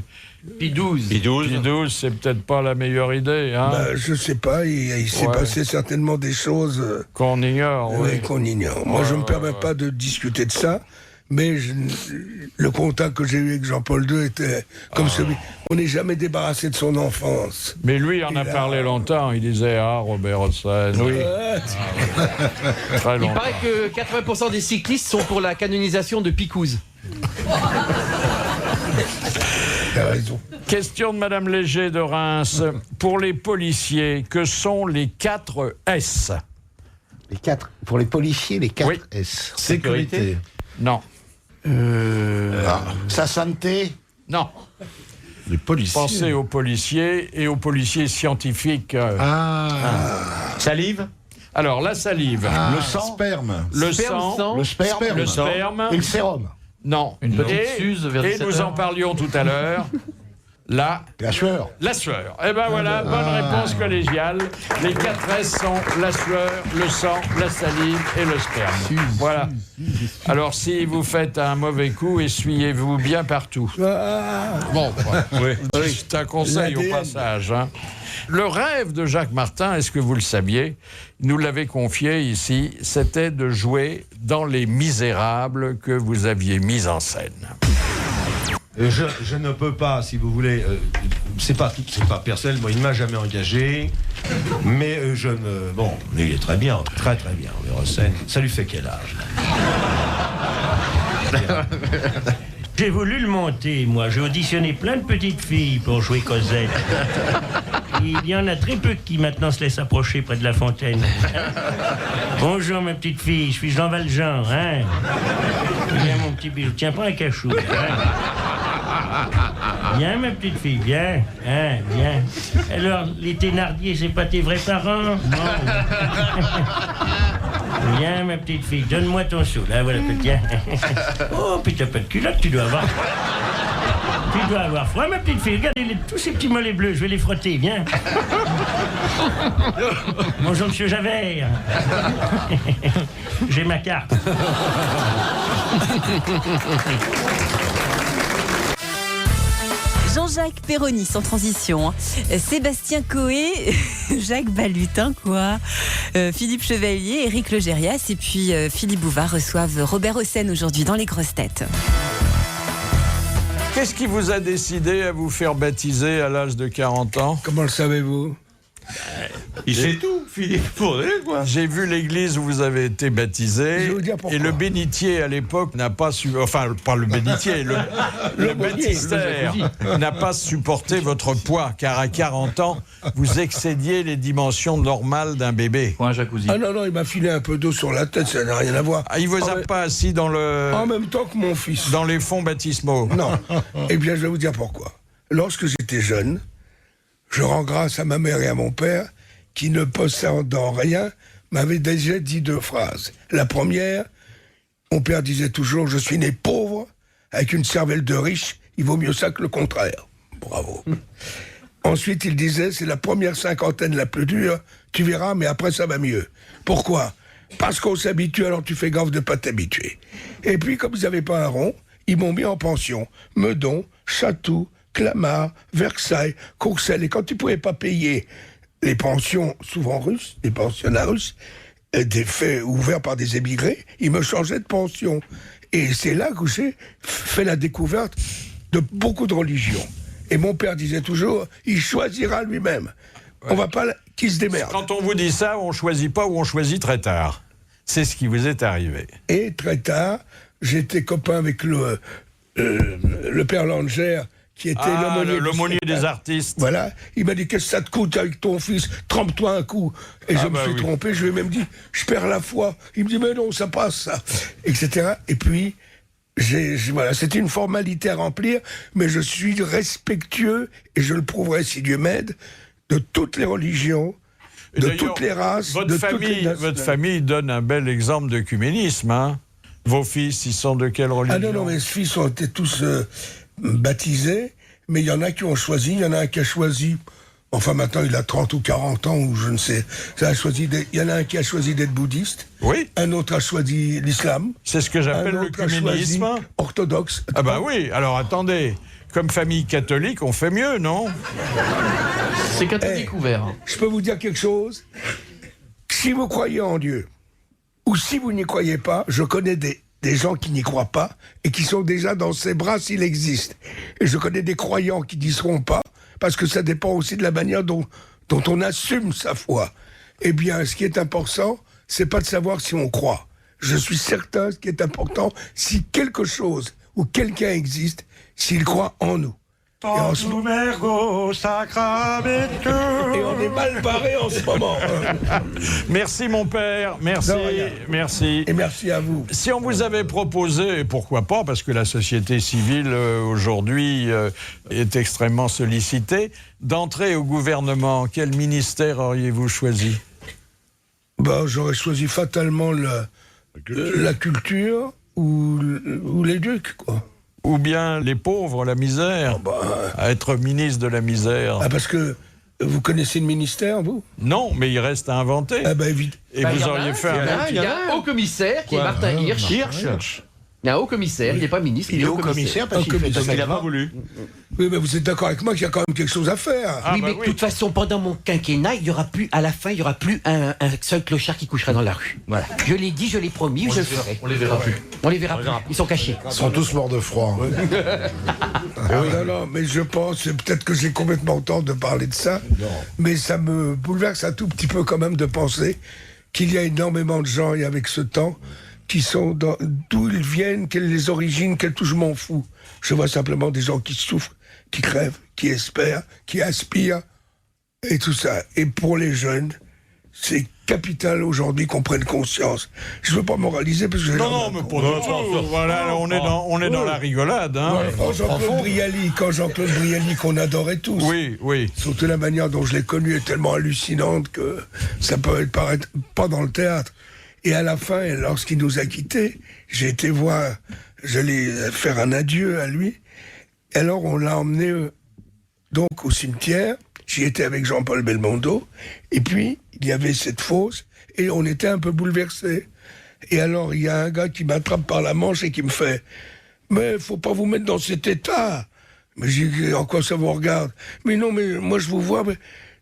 Pie XII, c'est peut-être pas la meilleure idée. Hein? Je sais pas, il s'est passé certainement des choses qu'on ignore. Oui, qu'on ignore. Moi, je ne me permets pas de discuter de ça, mais le contact que j'ai eu avec Jean-Paul II était comme celui... On n'est jamais débarrassé de son enfance. Mais lui, il en a parlé longtemps. Il disait, Robert Hossein. Oui. Très longtemps. Il paraît que 80% des cyclistes sont pour la canonisation de Pie XII. T'as raison. Question de Madame Léger de Reims. Pour les policiers, que sont les 4 S? Pour les policiers, les 4 S. Sécurité. Non. Sa santé. Non. Les policiers. Pensez aux policiers et aux policiers scientifiques. Salive? Alors, la salive. Le sang. Sperme. Le sang. Le sperme. Le sperme. Et le sérum. Non. Une petite suze vers Et nous en parlions tout à l'heure. La sueur. La sueur. Eh ben voilà, bonne réponse collégiale. Les 4 S sont la sueur, le sang, la salive et le sperme. Voilà. Alors si vous faites un mauvais coup, essuyez-vous bien partout. Bon, c'est un conseil au passage. Hein. Le rêve de Jacques Martin, est-ce que vous le saviez? Nous l'avait confié ici, c'était de jouer dans Les Misérables que vous aviez mis en scène. Je ne peux pas, si vous voulez, c'est pas personnel, moi il ne m'a jamais engagé, mais bon, il est très bien, très bien, Robert. Ça lui fait quel âge là? J'ai voulu le monter, moi. J'ai auditionné plein de petites filles pour jouer Cosette. Il y en a très peu qui maintenant se laissent approcher près de la fontaine. Bonjour ma petite fille, je suis Jean Valjean, hein. Viens mon petit bijou, tiens, prends un cachou. Hein. Viens ma petite fille, viens, hein, viens. Alors, les Thénardier, c'est pas tes vrais parents? Non. Viens ma petite fille, donne-moi ton seau, là, voilà, tiens. Oh, puis t'as pas de culotte, tu dois avoir froid, ma petite fille. Regardez tous ces petits mollets bleus, je vais les frotter, viens. Bonjour, monsieur Javert. J'ai ma carte. Jean-Jacques Perroni, sans transition. Sébastien Coé, Jacques Balutin, Philippe Chevalier, Éric Logérias et puis Philippe Bouvard reçoivent Robert Hossein aujourd'hui dans Les Grosses Têtes. Qu'est-ce qui vous a décidé à vous faire baptiser à l'âge de 40 ans? Comment le savez-vous? Il sait tout, Philippe. J'ai vu l'église où vous avez été baptisé. Et le bénitier à l'époque n'a pas pas le bénitier, le baptistère n'a pas supporté votre poids, car à 40 ans, vous excédiez les dimensions normales d'un bébé. Un jacuzzi. Ah non, il m'a filé un peu d'eau sur la tête, ça n'a rien à voir. Ah, il vous a pas assis dans le... En même temps que mon fils. Dans les fonds baptismaux. Non. Eh bien, je vais vous dire pourquoi. Lorsque j'étais jeune, je rends grâce à ma mère et à mon père, qui ne possédant rien, m'avaient déjà dit 2 phrases. La première, mon père disait toujours, je suis né pauvre, avec une cervelle de riche, il vaut mieux ça que le contraire. Bravo. Ensuite, il disait, c'est la première cinquantaine la plus dure, tu verras, mais après ça va mieux. Pourquoi ? Parce qu'on s'habitue, alors tu fais gaffe de ne pas t'habituer. Et puis, comme ils n'avaient pas un rond, ils m'ont mis en pension. Meudon, Château, Clamart, Versailles, Courcelles. Et quand tu ne pouvais pas payer les pensions, souvent russes, les pensionnats russes, des faits ouverts par des émigrés, ils me changeaient de pension. Et c'est là que j'ai fait la découverte de beaucoup de religions. Et mon père disait toujours, il choisira lui-même. Ouais. On va pas qu'il se démerde. Quand on vous dit ça, on choisit pas ou on choisit très tard. C'est ce qui vous est arrivé. Et très tard, j'étais copain avec le père Langer, qui était l'aumônier des artistes. Voilà. Il m'a dit, qu'est-ce que ça te coûte avec ton fils ? Trempe-toi un coup. Et je me suis trompé. Je lui ai même dit, je perds la foi. Il me dit, mais non, ça passe, ça. Etc. Et puis, voilà, c'est une formalité à remplir, mais je suis respectueux, et je le prouverai si Dieu m'aide, de toutes les religions, de toutes les races, de toutes les nationalités. Votre famille donne un bel exemple d'œcuménisme, hein ? Vos fils, ils sont de quelle religion ? Ah non, mes fils ont été tous baptisés, mais il y en a qui ont choisi, il y en a un qui a choisi, enfin maintenant il a 30 ou 40 ans, ou je ne sais, il y en a un qui a choisi d'être bouddhiste, oui. Un autre a choisi l'islam. C'est ce que j'appelle l'œcuménisme. Orthodoxe. Ah bah oui, alors attendez, comme famille catholique, on fait mieux, non ? C'est catholique ouvert. Je peux vous dire quelque chose ? Si vous croyez en Dieu, ou si vous n'y croyez pas, je connais des gens qui n'y croient pas et qui sont déjà dans ses bras s'il existe. Et je connais des croyants qui n'y seront pas, parce que ça dépend aussi de la manière dont on assume sa foi. Eh bien, ce qui est important, c'est pas de savoir si on croit. Je suis certain, ce qui est important, si quelque chose ou quelqu'un existe, s'il croit en nous. Et on est mal barré en ce moment. Merci mon père, merci. Et merci à vous. Si on vous avait proposé, pourquoi pas, parce que la société civile aujourd'hui est extrêmement sollicitée, d'entrer au gouvernement, quel ministère auriez-vous choisi ? J'aurais choisi fatalement la culture ou l'éduc, quoi. Ou bien les pauvres, la misère, à être ministre de la misère. Ah, parce que vous connaissez le ministère, vous ? Non, mais il reste à inventer. Ah vite. Et vous auriez fait Il y a un haut commissaire qui est Martin Hirsch. Il y a un haut commissaire, il n'est pas ministre. Il est haut commissaire parce qu'il n'a pas voulu. Oui, mais vous êtes d'accord avec moi qu'il y a quand même quelque chose à faire. Oui, mais de toute façon, pendant mon quinquennat, à la fin, il n'y aura plus un seul clochard qui couchera dans la rue. Voilà. Je l'ai dit, je l'ai promis, je le ferai. On les verra plus. On les verra plus. Ils sont cachés. Ils sont tous morts de froid. Non, mais je pense, peut-être que j'ai complètement tort de parler de ça, mais ça me bouleverse un tout petit peu quand même de penser qu'il y a énormément de gens, et avec ce temps, qui sont d'où ils viennent, quelles les origines, tout je m'en fous. Je vois simplement des gens qui souffrent, qui crèvent, qui espèrent, qui aspirent, et tout ça. Et pour les jeunes, c'est capital aujourd'hui qu'on prenne conscience. Je ne veux pas moraliser parce que... Non, mais pour nous, voilà, on est dans la rigolade. Hein. Quand Jean-Claude Brialy, qu'on adorait tous. Oui. Surtout la manière dont je l'ai connu est tellement hallucinante que ça peut paraître pas dans le théâtre. Et à la fin, lorsqu'il nous a quittés, j'ai été voir, j'allais faire un adieu à lui. Alors on l'a emmené donc au cimetière. J'y étais avec Jean-Paul Belmondo. Et puis, il y avait cette fosse et on était un peu bouleversés. Et alors, il y a un gars qui m'attrape par la manche et qui me fait « Mais faut pas vous mettre dans cet état !» Mais j'ai dit « En quoi ça vous regarde ?»« Mais non, mais moi je vous vois, mais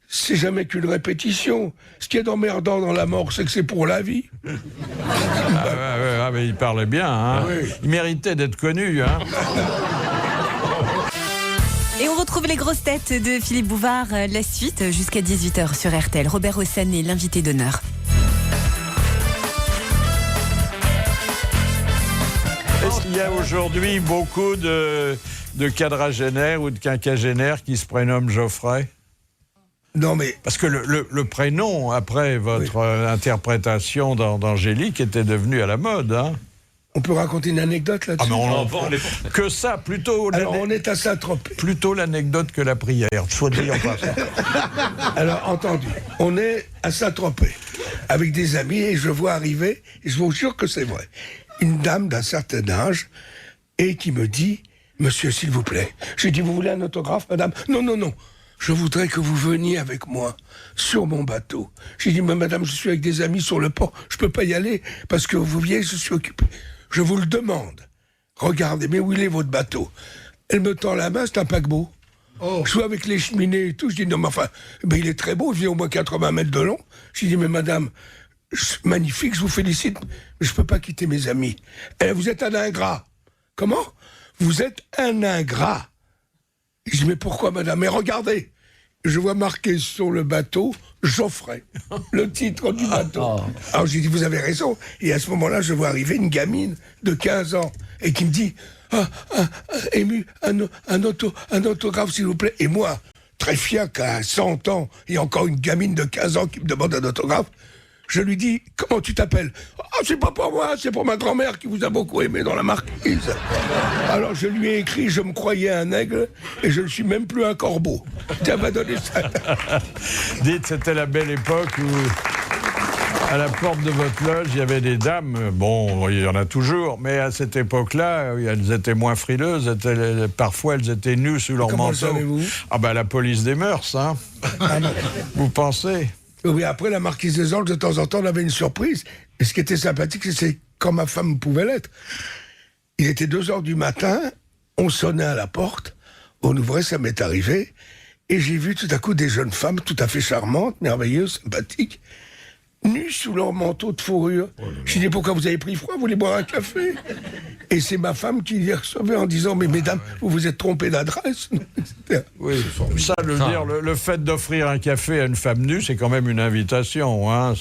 c'est jamais qu'une répétition. Ce qui est emmerdant dans la mort, c'est que c'est pour la vie. » mais il parlait bien. Hein. Oui. Il méritait d'être connu. Hein. Et on retrouve les grosses têtes de Philippe Bouvard, la suite jusqu'à 18h sur RTL. Robert Hossein est l'invité d'honneur. Est-ce qu'il y a aujourd'hui beaucoup de quadragénaires ou de quinquagénaires qui se prénomment Geoffrey ? Non, mais... Parce que le prénom, après votre interprétation d'Angélique, était devenu à la mode. Hein. On peut raconter une anecdote là-dessus? Que ça, plutôt. Alors, on est à Saint-Tropez. Plutôt l'anecdote que la prière, soit dit en passant. Alors, entendu, on est à Saint-Tropez avec des amis et je vois arriver, et je vous jure que c'est vrai, une dame d'un certain âge et qui me dit: Monsieur, s'il vous plaît. J'ai dit: vous voulez un autographe, madame? Non, non, non. Je voudrais que vous veniez avec moi sur mon bateau. J'ai dit: mais madame, je suis avec des amis sur le port, je peux pas y aller parce que vous voyez, je suis occupé. Je vous le demande. Regardez, mais où il est votre bateau? Elle me tend la main, c'est un paquebot. Je suis avec les cheminées et tout. Je dis: non, mais enfin, ben, il est très beau, il fait au moins 80 mètres de long. J'ai dit: mais madame, magnifique, je vous félicite, mais je peux pas quitter mes amis. Vous êtes un ingrat. Comment? Vous êtes un ingrat. Je dis: mais pourquoi, madame? Mais regardez, je vois marqué sur le bateau Geoffrey, le titre du bateau. Alors j'ai dit: vous avez raison. Et à ce moment-là, je vois arriver une gamine de 15 ans et qui me dit: ému, un autographe, s'il vous plaît. Et moi, très fier qu'à 100 ans, il y a encore une gamine de 15 ans qui me demande un autographe, je lui dis: comment tu t'appelles? C'est pas pour moi, c'est pour ma grand-mère qui vous a beaucoup aimé dans la marquise. Alors je lui ai écrit: je me croyais un aigle et je ne suis même plus un corbeau. Tiens, va donner ça. Dites, c'était la belle époque où, à la porte de votre loge, il y avait des dames. Bon, il y en a toujours, mais à cette époque-là, elles étaient moins frileuses. Parfois, elles étaient nues sous leur Comment manteau. le savez-vous? Ah ben, la police des mœurs, hein. Vous pensez? Oui, après la marquise des Anges, de temps en temps, on avait une surprise. Et ce qui était sympathique, c'est quand ma femme pouvait l'être. Il était 2h du matin, on sonnait à la porte, on ouvrait, ça m'est arrivé, et j'ai vu tout à coup des jeunes femmes tout à fait charmantes, merveilleuses, sympathiques, nues sous leur manteau de fourrure. J'ai dit: pourquoi vous avez pris froid, vous voulez boire un café? Et c'est ma femme qui les recevait en disant: mais mesdames, vous vous êtes trompées d'adresse. Oui, ça, le fait d'offrir un café à une femme nue, c'est quand même une invitation. Hein.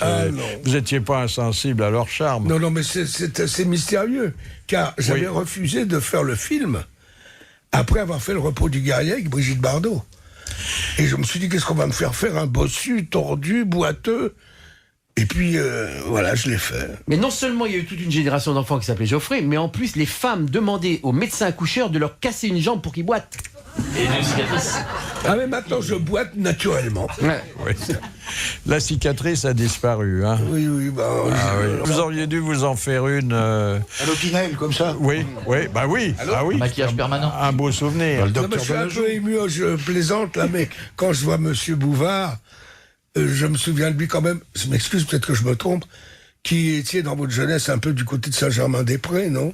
Vous n'étiez pas insensible à leur charme. Non, non, mais c'est mystérieux, car j'avais refusé de faire le film après avoir fait Le Repos du guerrier avec Brigitte Bardot. Et je me suis dit: qu'est-ce qu'on va me faire un bossu, tordu, boiteux? Et puis, voilà, je l'ai fait. Mais non seulement il y a eu toute une génération d'enfants qui s'appelaient Geoffrey, mais en plus, les femmes demandaient aux médecins accoucheurs de leur casser une jambe pour qu'ils boitent. Et une cicatrice. Ah, mais maintenant, je boite naturellement. Ouais. Oui. La cicatrice a disparu. Hein. Oui. Oui. Vous auriez dû vous en faire une... Un opinel, comme ça? Oui. Ah oui. Un maquillage permanent. Un beau souvenir. Non, mais je suis un peu ému, je plaisante, là, mais quand je vois Monsieur Bouvard... je me souviens de lui quand même, je m'excuse, peut-être que je me trompe, qui était dans votre jeunesse un peu du côté de Saint-Germain-des-Prés, non?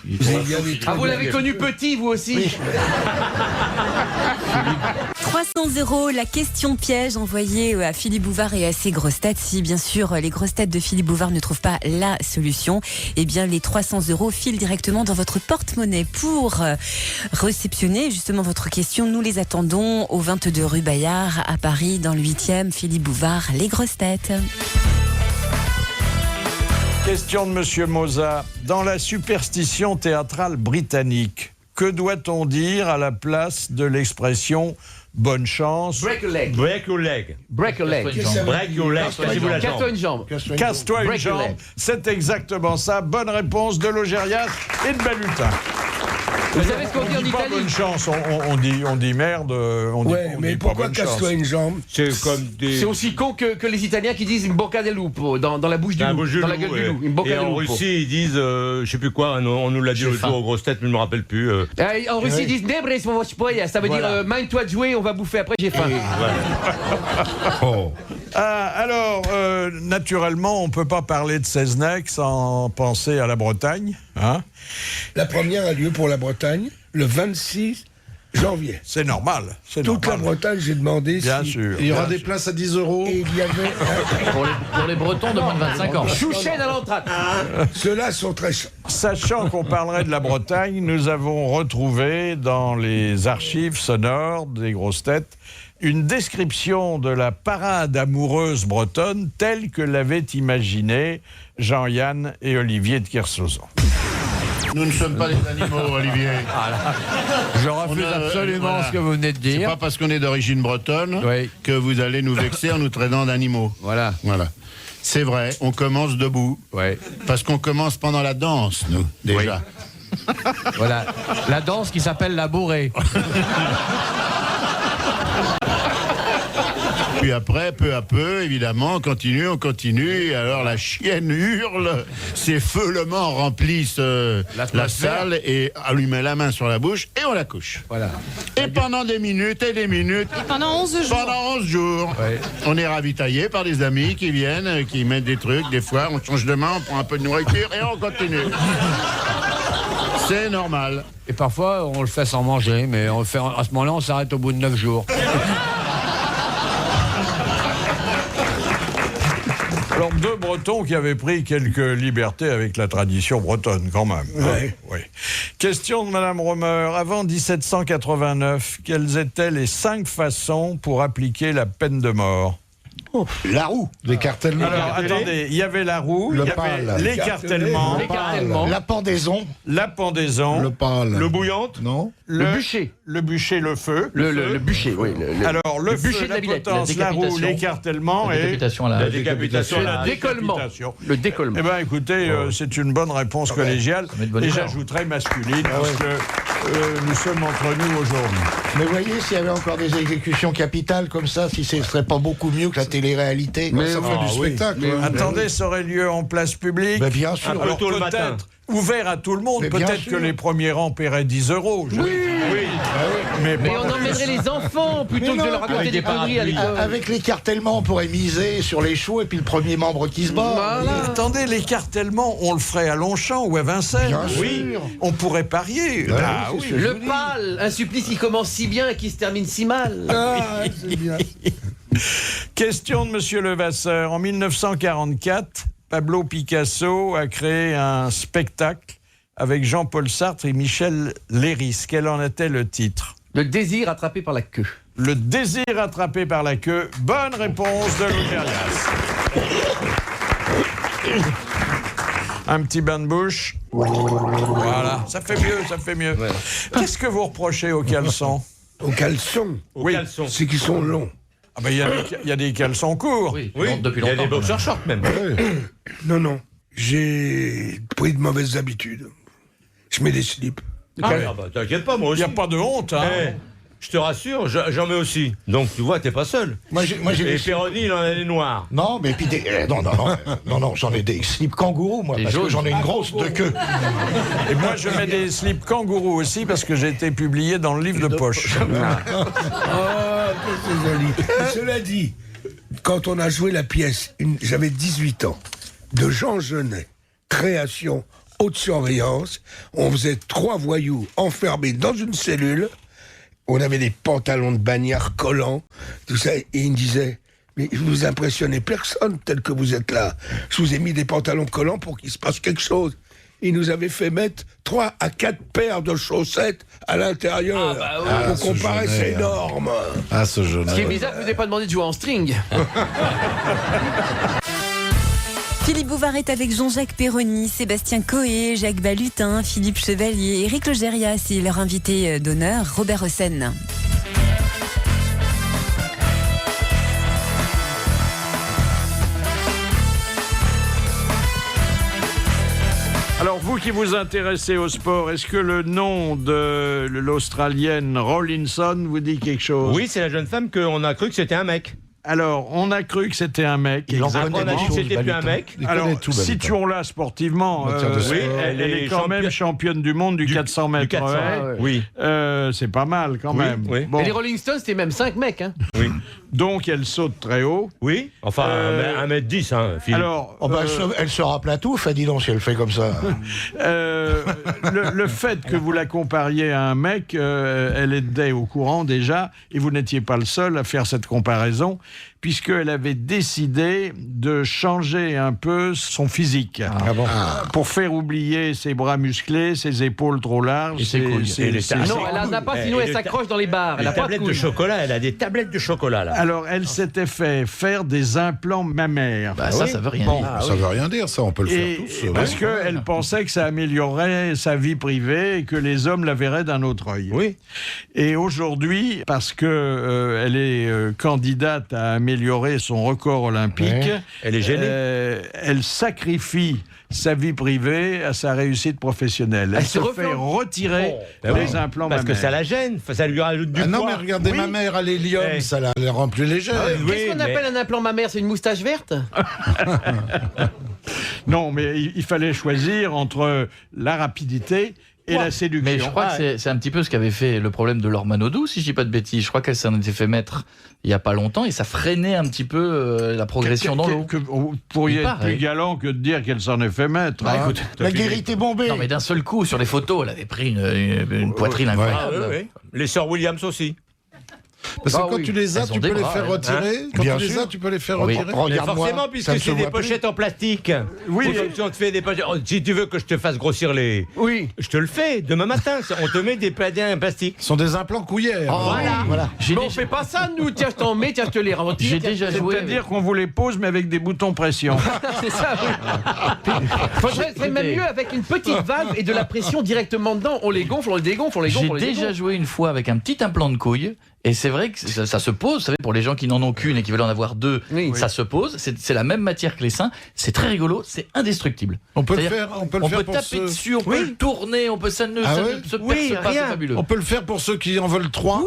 Vous l'avez connu petit, vous aussi? Oui. 300 €, la question piège envoyée à Philippe Bouvard et à ses grosses têtes. Si bien sûr les grosses têtes de Philippe Bouvard ne trouvent pas la solution, eh bien les 300 € filent directement dans votre porte-monnaie. Pour réceptionner justement votre question, nous les attendons au 22 rue Bayard à Paris, dans le 8e. Philippe Bouvard, les grosses têtes. Question de Monsieur Moza. Dans la superstition théâtrale britannique, que doit-on dire à la place de l'expression bonne chance? Break a leg. Break your leg. Break a leg. Break your leg. Casse-toi une jambe. Casse-toi une jambe. C'est exactement ça. Bonne réponse de Logérias et de Balutin. Vous savez ce qu'on dit en Italie? Pas bonne chance, on dit merde. Mais pourquoi casse-toi une jambe? C'est aussi con que les Italiens qui disent une bocca del lupo dans la bouche du loup, dans la gueule du loup. Une bocca del lupo. En Russie, ils disent, je sais plus quoi, on nous l'a dit l'autre jour aux grosses têtes, mais je me rappelle plus. En Russie, ils disent Nebres, ça veut dire magne-toi de jouer, on va bouffer après, j'ai faim. Alors, naturellement, on ne peut pas parler de Seznec sans penser à la Bretagne. Hein? La première a lieu pour la Bretagne le 26 janvier. C'est normal. Toute la Bretagne, j'ai demandé bien sûr. Il y aura des places à 10 €. Et il y avait... pour les Bretons de moins de 25 ans. Chouchen à l'entracte. Ceux-là sont très chers. Sachant qu'on parlerait de la Bretagne, nous avons retrouvé dans les archives sonores des grosses têtes une description de la parade amoureuse bretonne telle que l'avaient imaginée Jean-Yann et Olivier de Kersauzon. Nous ne sommes pas des animaux, Olivier. Je refuse absolument ce que vous venez de dire. C'est pas parce qu'on est d'origine bretonne que vous allez nous vexer en nous traitant d'animaux. Voilà. C'est vrai, on commence debout. Ouais. Parce qu'on commence pendant la danse, nous, déjà. Voilà. La danse qui s'appelle la bourrée. Puis après, peu à peu, évidemment, on continue. Alors la chienne hurle, ses feulements remplissent la salle et elle lui met la main sur la bouche et on la couche. Voilà. Et pendant des minutes et des minutes. Pendant 11 jours. Pendant 11 jours. Ouais. On est ravitaillé par des amis qui viennent, qui mettent des trucs. Des fois, on change de main, on prend un peu de nourriture et on continue. C'est normal. Et parfois, on le fait sans manger, mais à ce moment-là, on s'arrête au bout de 9 jours. Alors, deux Bretons qui avaient pris quelques libertés avec la tradition bretonne, quand même. Ouais. Oui. Question de Madame Romer. Avant 1789, quelles étaient les 5 façons pour appliquer la peine de mort? La roue. L'écartèlement. Alors, attendez, il y avait la roue, il y avait l'écartèlement, La pendaison. la pendaison, Le pâle. Le bouillante. Non. Le bûcher. le bûcher, le feu. Le bûcher, oui. Alors, le bûcher feu, de la la Villette, potence, la roue, l'écartèlement La et... décapitation à la... La décapitation. Le décollement. Le décollement. Eh bien, écoutez, c'est une bonne réponse collégiale. met de bonne Et humeur. j'ajouterai masculine, parce que nous sommes entre nous aujourd'hui. Mais voyez, s'il y avait encore des exécutions capitales comme ça, si ce serait pas beaucoup mieux que la télé-réalité. Mais Ça fait du spectacle. hein. Attendez, ça aurait lieu en place publique. Mais bien sûr. Alors tôt le matin. peut-être ouvert à tout le monde. Mais bien Peut-être sûr. que les premiers rangs paieraient 10 €. Mais Mais pas- on emmènerait les enfants plutôt que de leur raconter des conneries à l'école. Avec l'écartèlement, on pourrait miser sur les chevaux et puis le premier membre qui se bat. Attendez, l'écartèlement, on le ferait à Longchamp ou à Vincennes. Bien Oui. sûr. On pourrait parier. Ah oui. Le pâle, un supplice qui commence si bien et qui se termine si mal. C'est bien. Question de Monsieur Levasseur. En 1944, Pablo Picasso a créé un spectacle avec Jean-Paul Sartre et Michel Léris. Quel en était le titre? Le désir attrapé par la queue. Le désir attrapé par la queue. Bonne réponse de Logérias. Un petit bain de bouche. Voilà, ça fait mieux, ça fait mieux. Qu'est-ce que vous reprochez aux caleçons? Aux caleçons. Oui. C'est qu'ils sont longs. Ah ben, il y a des caleçons courts. Oui, Il depuis y a longtemps. des boxers shorts même. Non. J'ai pris de mauvaises habitudes. Je mets des slips. Ah bah, t'inquiète pas, moi Il aussi. n'y a pas de honte, hein. Eh, je te rassure, j'en mets aussi. Donc tu vois, t'es pas seul. Moi, j'ai Et des Péroni, il en a des noirs. Non, mais puis des... non, j'en ai des slips kangourous, moi, parce que j'en ai une grosse de queue. Et moi, je mets des slips kangourous aussi parce que j'ai été publié dans le livre de poche. Oh, que c'est joli. Cela dit, quand on a joué la pièce, j'avais 18 ans, de Jean Genet, création, haute surveillance, on faisait 3 voyous enfermés dans une cellule, on avait des pantalons de bagnard collants, tout ça, et il me disait... Mais vous impressionnez personne tel que vous êtes là. Je vous ai mis des pantalons collants pour qu'il se passe quelque chose. Il nous avait fait mettre 3 à 4 paires de chaussettes à l'intérieur. Pour comparer, c'est énorme. Ah, ce jeune Ce qui est bizarre, je vous ai pas demandé de jouer en string. Philippe Bouvard est avec Jean-Jacques Perroni, Sébastien Coé, Jacques Balutin, Philippe Chevalier, Éric Logérias et leur invité d'honneur, Robert Hossein. Alors, vous qui vous intéressez au sport, est-ce que le nom de l'Australienne Rawlinson vous dit quelque chose? Oui, c'est la jeune femme qu'on a cru que c'était un mec. Alors, on a cru que c'était un mec. Après, on a dit que c'était plus un mec. Alors, situons-la sportivement. oui, elle est quand même championne du monde du 400 mètres. 400, oui. C'est pas mal quand même. Oui. Bon. Et les Rolling Stones, c'était même 5 mecs. Hein. Oui. Donc, elle saute très haut. Oui. Enfin, 1m10, hein, Philippe. Alors, elle sera platouf, dis donc, si elle fait comme ça. le fait que vous la compariez à un mec, elle était au courant déjà, et vous n'étiez pas le seul à faire cette comparaison, puisqu'elle avait décidé de changer un peu son physique. Pour faire oublier ses bras musclés, ses épaules trop larges. Et ses couilles. Non, elle n'a pas, sinon elle s'accroche dans les bars. Elle a pas de tablettes de couilles. chocolat, elle a des tablettes de chocolat, là. Alors, elle s'était fait faire des implants mammaires. Bah, ça veut rien dire. Ça veut rien dire, ça, on peut le faire tous. Parce qu'elle pensait que ça améliorerait sa vie privée et que les hommes la verraient d'un autre œil. Oui. Et aujourd'hui, parce que elle est candidate à améliorer son record olympique. Ouais. Elle est gênée. Elle sacrifie sa vie privée à sa réussite professionnelle. Elle se fait retirer les implants parce mammaires. que ça la gêne, ça lui rajoute du poids. Non, mais regardez ma mère à l'hélium, ça la rend plus légère. Qu'est-ce qu'on appelle un implant mammaire? C'est une moustache verte? Non, mais il fallait choisir entre la rapidité et la séduction. Mais je crois que c'est un petit peu ce qu'avait fait le problème de Laure Manodou, si je dis pas de bêtises. Je crois qu'elle s'en était fait mettre il y a pas longtemps et ça freinait un petit peu la progression dans l'eau. Vous pourriez être plus galant que de dire qu'elle s'en est fait mettre. Bah, écoute, la guérite est bombée. Non, mais d'un seul coup, sur les photos, elle avait pris une poitrine incroyable. Les sœurs Williams aussi. Parce que quand tu les as, tu peux les faire retirer. Quand tu les as, tu peux les faire retirer. Forcément, puisque c'est des pochettes en plastique. Oui. Si on te fait des pochettes, si tu veux que je te fasse grossir les... Oui. Je te le fais, demain matin. On te met des padins en plastique. Ce sont des implants couillères. Voilà. Mais on fait pas ça, nous. Tiens, je t'en mets, tiens, je te les retire. J'ai déjà joué. C'est-à-dire qu'on vous les pose, mais avec des boutons pression. C'est ça, oui. Faudrait même mieux avec une petite valve et de la pression directement dedans. On les gonfle, on les dégonfle, on les gonfle. J'ai déjà joué une fois avec un petit implant de couille. Et c'est vrai que ça se pose, vous savez, pour les gens qui n'en ont qu'une et qui veulent en avoir deux, ça se pose. C'est la même matière que les seins. C'est très rigolo, c'est indestructible. On peut le faire pour taper dessus, on peut le tourner, on peut se perce pas, c'est fabuleux. On peut le faire pour ceux qui en veulent 3.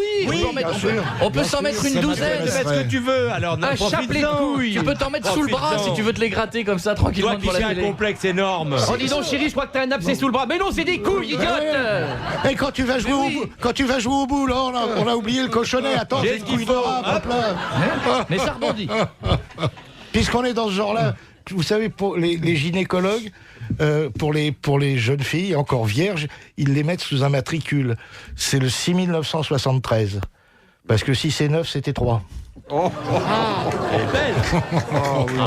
On peut s'en mettre une douzaine. Tu mets ce que tu veux. Alors, un chapelet de couilles. Tu peux t'en mettre sous le bras si tu veux te les gratter comme ça tranquillement. Toi qui as un complexe énorme. Oh, dis donc, chérie, je crois que t'as un abcès sous le bras. Mais non, c'est des couilles, idiote. Et quand tu vas jouer au bout, là, on a oublié le cochonnet. Attends, j'ai une couille de rat, mais ça rebondit. Puisqu'on est dans ce genre-là, vous savez, pour les gynécologues, pour les jeunes filles encore vierges, ils les mettent sous un matricule. C'est le 6973. Parce que si c'est 9, c'était 3. Oh. Elle est belle. Oh, oui.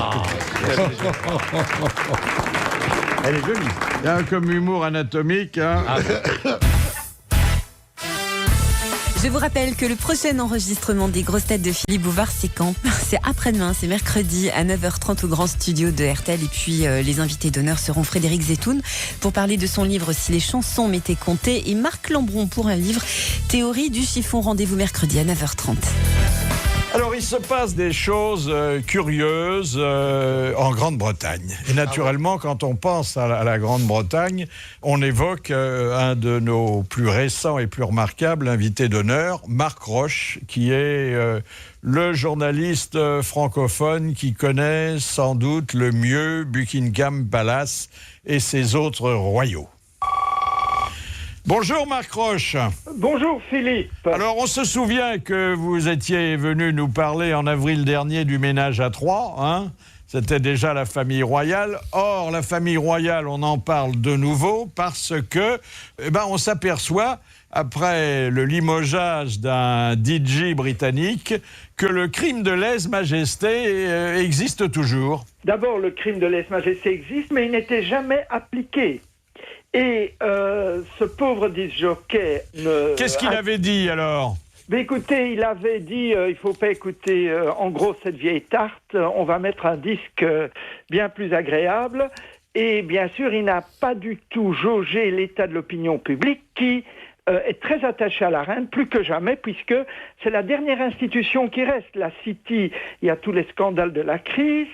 Elle est jolie. Il y a comme humour anatomique. Hein. Je vous rappelle que le prochain enregistrement des grosses têtes de Philippe Bouvard, c'est quand? C'est après-demain, c'est mercredi à 9h30 au grand studio de RTL. Et puis les invités d'honneur seront Frédéric Zetoun pour parler de son livre Si les chansons m'étaient comptées et Marc Lambron pour un livre Théorie du chiffon. Rendez-vous mercredi à 9h30. Alors, il se passe des choses curieuses en Grande-Bretagne. Et naturellement, quand on pense à la Grande-Bretagne, on évoque un de nos plus récents et plus remarquables invités d'honneur, Marc Roche, qui est le journaliste francophone qui connaît sans doute le mieux Buckingham Palace et ses autres royaux. Bonjour Marc Roche. Bonjour Philippe. Alors on se souvient que vous étiez venu nous parler en avril dernier du ménage à trois, hein ? C'était déjà la famille royale. Or, la famille royale, on en parle de nouveau parce que, on s'aperçoit, après le limogeage d'un DJ britannique, que le crime de lèse-majesté existe toujours. D'abord, le crime de lèse-majesté existe, mais il n'était jamais appliqué. Et ce pauvre disc-jockey... Qu'est-ce qu'il avait dit alors ? Mais écoutez, il avait dit, il faut pas écouter en gros cette vieille tarte, on va mettre un disque bien plus agréable. Et bien sûr, il n'a pas du tout jaugé l'état de l'opinion publique qui est très attachée à la reine, plus que jamais, puisque c'est la dernière institution qui reste. La City, il y a tous les scandales de la crise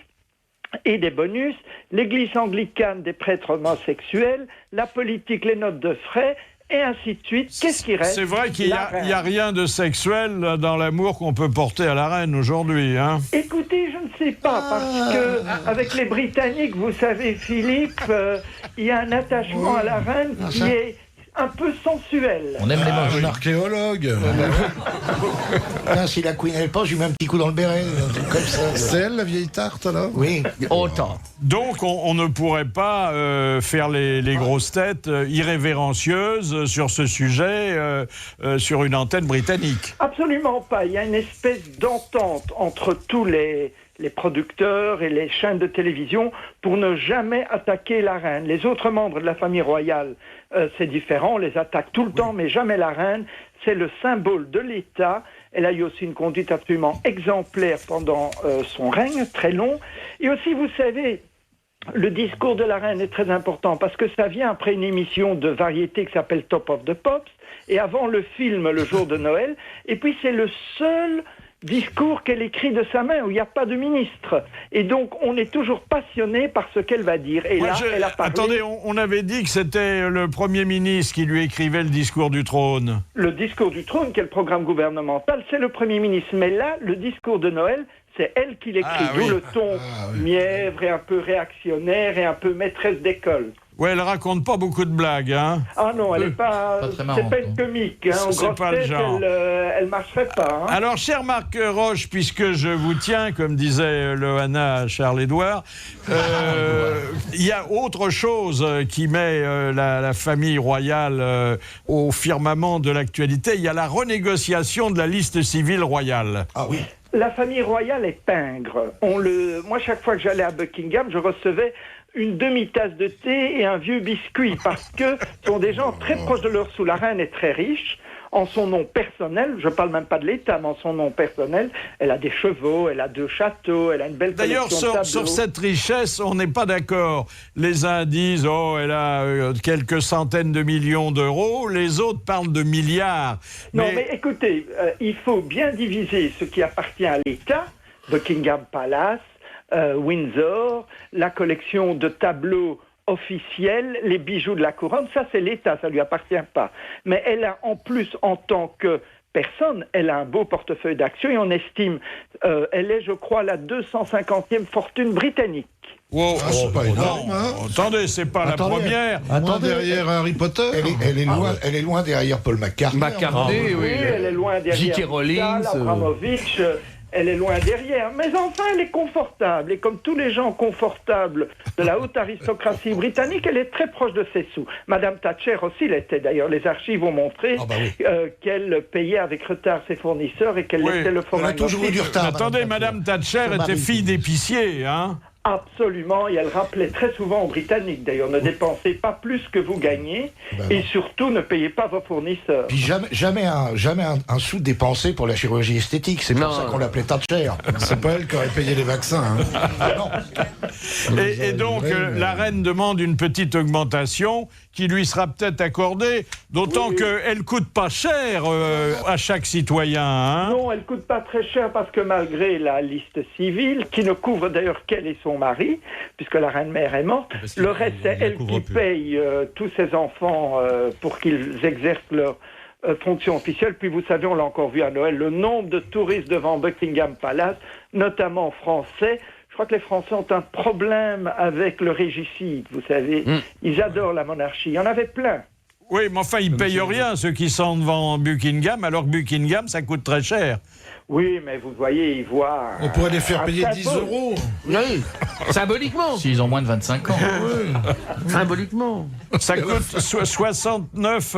et des bonus, l'église anglicane des prêtres homosexuels, la politique, les notes de frais, et ainsi de suite. Qu'est-ce qui reste ? C'est vrai qu'il n'y a rien de sexuel dans l'amour qu'on peut porter à la reine aujourd'hui, hein ? Écoutez, je ne sais pas, parce que avec les Britanniques, vous savez, Philippe, il y a un attachement à la reine qui est un peu sensuel. On aime les moches. Un archéologue. Si la Queen n'est pas, je lui mets un petit coup dans le béret. Comme ça. C'est elle, la vieille tarte, alors ? Oui, autant. Donc, on ne pourrait pas faire les grosses têtes irrévérencieuses sur ce sujet sur une antenne britannique. Absolument pas. Il y a une espèce d'entente entre tous les producteurs et les chaînes de télévision pour ne jamais attaquer la reine. Les autres membres de la famille royale, c'est différent, on les attaque tout le temps, mais jamais la reine. C'est le symbole de l'État. Elle a eu aussi une conduite absolument exemplaire pendant son règne, très long. Et aussi, vous savez, le discours de la reine est très important parce que ça vient après une émission de variété qui s'appelle Top of the Pops et avant le film Le jour de Noël. Et puis, c'est le seul discours qu'elle écrit de sa main, où il n'y a pas de ministre. Et donc, on est toujours passionné par ce qu'elle va dire. Et là, elle a parlé... Attendez, on avait dit que c'était le Premier ministre qui lui écrivait le discours du trône. Le discours du trône, qui est le programme gouvernemental, c'est le Premier ministre. Mais là, le discours de Noël, c'est elle qui l'écrit. D'où le ton mièvre et un peu réactionnaire et un peu maîtresse d'école. Ouais, elle raconte pas beaucoup de blagues, hein. Ah non, elle est pas. C'est pas une comique, hein. C'est pas le genre. Elle marcherait pas. Hein. Alors, cher Marc Roche, puisque je vous tiens, comme disait Loana à Charles-Édouard, il y a autre chose qui met la famille royale au firmament de l'actualité. Il y a la renégociation de la liste civile royale. Ah oui. La famille royale est pingre. Moi, chaque fois que j'allais à Buckingham, je recevais une demi-tasse de thé et un vieux biscuit, parce que ce sont des gens très proches de leur sous. La reine est très riche. En son nom personnel, je ne parle même pas de l'État, mais en son nom personnel, elle a des chevaux, elle a 2 châteaux, elle a une belle collection de tableaux. D'ailleurs, sur cette richesse, on n'est pas d'accord. Les uns disent, elle a quelques centaines de millions d'euros, les autres parlent de milliards. Non, mais écoutez, il faut bien diviser ce qui appartient à l'État, Buckingham Palace, Windsor, la collection de tableaux officiels, les bijoux de la couronne, ça c'est l'État, ça ne lui appartient pas. Mais elle a en plus, en tant que personne, elle a un beau portefeuille d'actions et on estime, elle est je crois la 250e fortune britannique. Wow, c'est pas énorme, hein. Attendez, c'est pas la première. Attendez, derrière Harry Potter. Elle est loin derrière Paul McCartney. Oui, elle est loin derrière J.K. Rowling, Abramovich. Elle est loin derrière, mais enfin elle est confortable, et comme tous les gens confortables de la haute aristocratie britannique, elle est très proche de ses sous. Madame Thatcher aussi l'était, d'ailleurs les archives ont montré qu'elle payait avec retard ses fournisseurs et qu'elle laissait le forain. On a toujours eu du retard. Attendez, Madame Thatcher était fille d'épicier, hein. Absolument, et elle rappelait très souvent aux Britanniques, d'ailleurs, ne dépensez pas plus que vous gagnez, et surtout ne payez pas vos fournisseurs. Puis jamais un sou dépensé pour la chirurgie esthétique, c'est pour ça qu'on l'appelait Thatcher. C'est pas elle qui aurait payé les vaccins. Hein. Et donc, la reine demande une petite augmentation qui lui sera peut-être accordée, d'autant qu'elle coûte pas cher à chaque citoyen. Hein. Non, elle coûte pas très cher parce que malgré la liste civile, qui ne couvre d'ailleurs qu'elle et son mari, puisque la reine-mère est morte, le reste c'est elle qui paye tous ses enfants pour qu'ils exercent leur fonction officielle. Puis vous savez, on l'a encore vu à Noël, le nombre de touristes devant Buckingham Palace, notamment français. Je crois que les Français ont un problème avec le régicide, vous savez. Ils adorent la monarchie. Il y en avait plein. Oui, mais enfin, ils ne payent rien, ceux qui sont devant Buckingham, alors que Buckingham, ça coûte très cher. Oui, mais vous voyez, ils voient... On pourrait les faire payer 10 euros. Oui, symboliquement. S'ils ont moins de 25 ans. Symboliquement. Ça coûte 69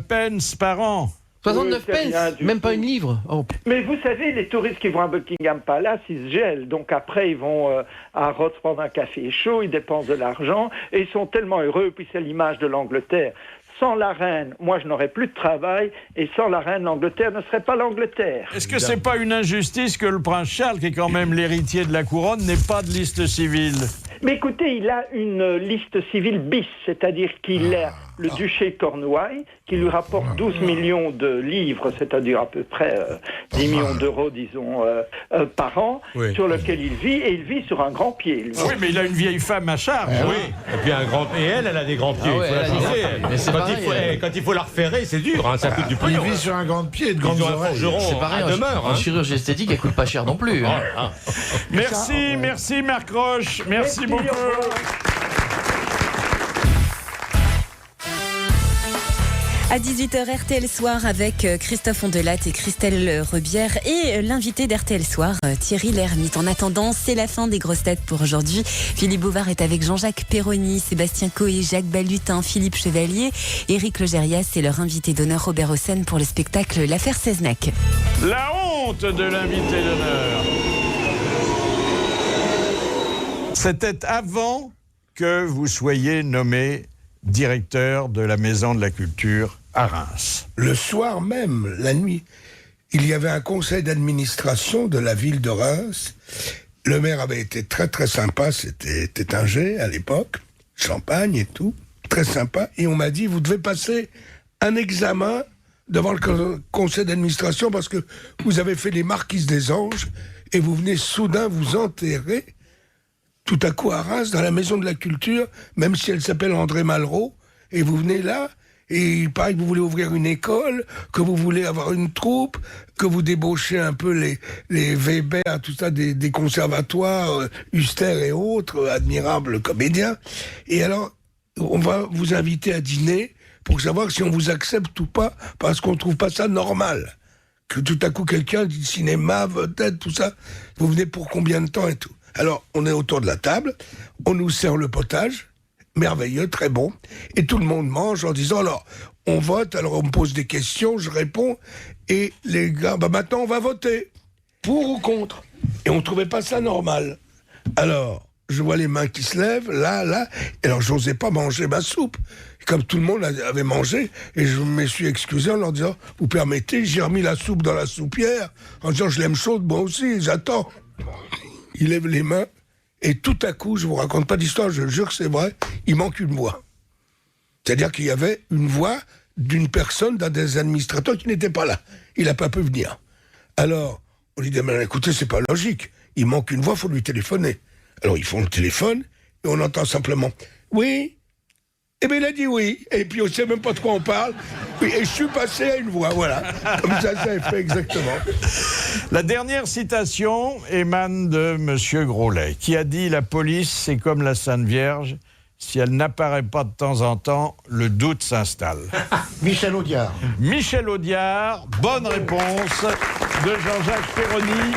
pence par an. 69 pence, même pas une livre. Oh. Mais vous savez, les touristes qui vont à Buckingham Palace, ils se gèlent. Donc après, ils vont à Rhodes prendre un café chaud, ils dépensent de l'argent, et ils sont tellement heureux, puis c'est l'image de l'Angleterre. Sans la reine, moi je n'aurais plus de travail, et sans la reine, l'Angleterre ne serait pas l'Angleterre. Est-ce que c'est pas une injustice que le prince Charles, qui est quand même l'héritier de la couronne, n'ait pas de liste civile? Mais écoutez, il a une liste civile bis, c'est-à-dire qu'il a le duché de Cornouailles, qui lui rapporte 12 millions de livres, c'est-à-dire à peu près 10 millions d'euros, disons, par an, sur lequel il vit, et il vit sur un grand pied. Lui. Oui, mais il a une vieille femme à charge. Oui, et puis elle a des grands pieds. Quand il faut la referrer, c'est dur, hein, ça coûte du pognon. Il vit sur un grand pied et de grandes oreilles. C'est pareil, en chirurgie esthétique, elle coûte pas cher non plus. Hein. Merci Marc Roche, merci beaucoup. À 18h, RTL Soir avec Christophe Ondelat et Christelle Rebière et l'invité d'RTL Soir, Thierry Lhermitte. En attendant, c'est la fin des grosses têtes pour aujourd'hui. Philippe Bouvard est avec Jean-Jacques Perroni, Sébastien Coé, Jacques Balutin, Philippe Chevalier, Éric Logérias et leur invité d'honneur Robert Hossein pour le spectacle L'affaire Seznec. La honte de l'invité d'honneur. C'était avant que vous soyez nommé directeur de la Maison de la Culture à Reims. Le soir même, la nuit, il y avait un conseil d'administration de la ville de Reims. Le maire avait été très très sympa, c'était Tétinger à l'époque, champagne et tout, très sympa. Et on m'a dit, vous devez passer un examen devant le conseil d'administration parce que vous avez fait les marquises des anges et vous venez soudain vous enterrer tout à coup à Reims, dans la maison de la culture, même si elle s'appelle André Malraux, et vous venez là, et il paraît que vous voulez ouvrir une école, que vous voulez avoir une troupe, que vous débauchez un peu les Weber, tout ça, des conservatoires, Huster et autres, admirables comédiens. Et alors, on va vous inviter à dîner pour savoir si on vous accepte ou pas, parce qu'on trouve pas ça normal. Que tout à coup quelqu'un dit cinéma, vedette, tout ça, vous venez pour combien de temps et tout. Alors, on est autour de la table, on nous sert le potage, merveilleux, très bon, et tout le monde mange en disant, alors, on vote, alors on me pose des questions, je réponds, et les gars, maintenant on va voter, pour ou contre. Et on trouvait pas ça normal. Alors, je vois les mains qui se lèvent, là, et alors j'osais pas manger ma soupe. Comme tout le monde avait mangé, et je me suis excusé en leur disant, vous permettez, j'ai remis la soupe dans la soupière, en disant, je l'aime chaude, moi aussi, j'attends. Il lève les mains, et tout à coup, je vous raconte pas d'histoire, je jure que c'est vrai, il manque une voix. C'est-à-dire qu'il y avait une voix d'une personne, d'un des administrateurs qui n'était pas là. Il n'a pas pu venir. Alors, on lui dit, mais écoutez, c'est pas logique. Il manque une voix, il faut lui téléphoner. Alors, ils font le téléphone, et on entend simplement, oui. Eh bien, il a dit oui, et puis on ne sait même pas de quoi on parle. Oui, et je suis passé à une voix, voilà. Comme ça est fait exactement. La dernière citation émane de M. Grolet, qui a dit « La police, c'est comme la Sainte Vierge. Si elle n'apparaît pas de temps en temps, le doute s'installe. » Michel Audiard. Michel Audiard, bonne réponse de Jean-Jacques Perroni.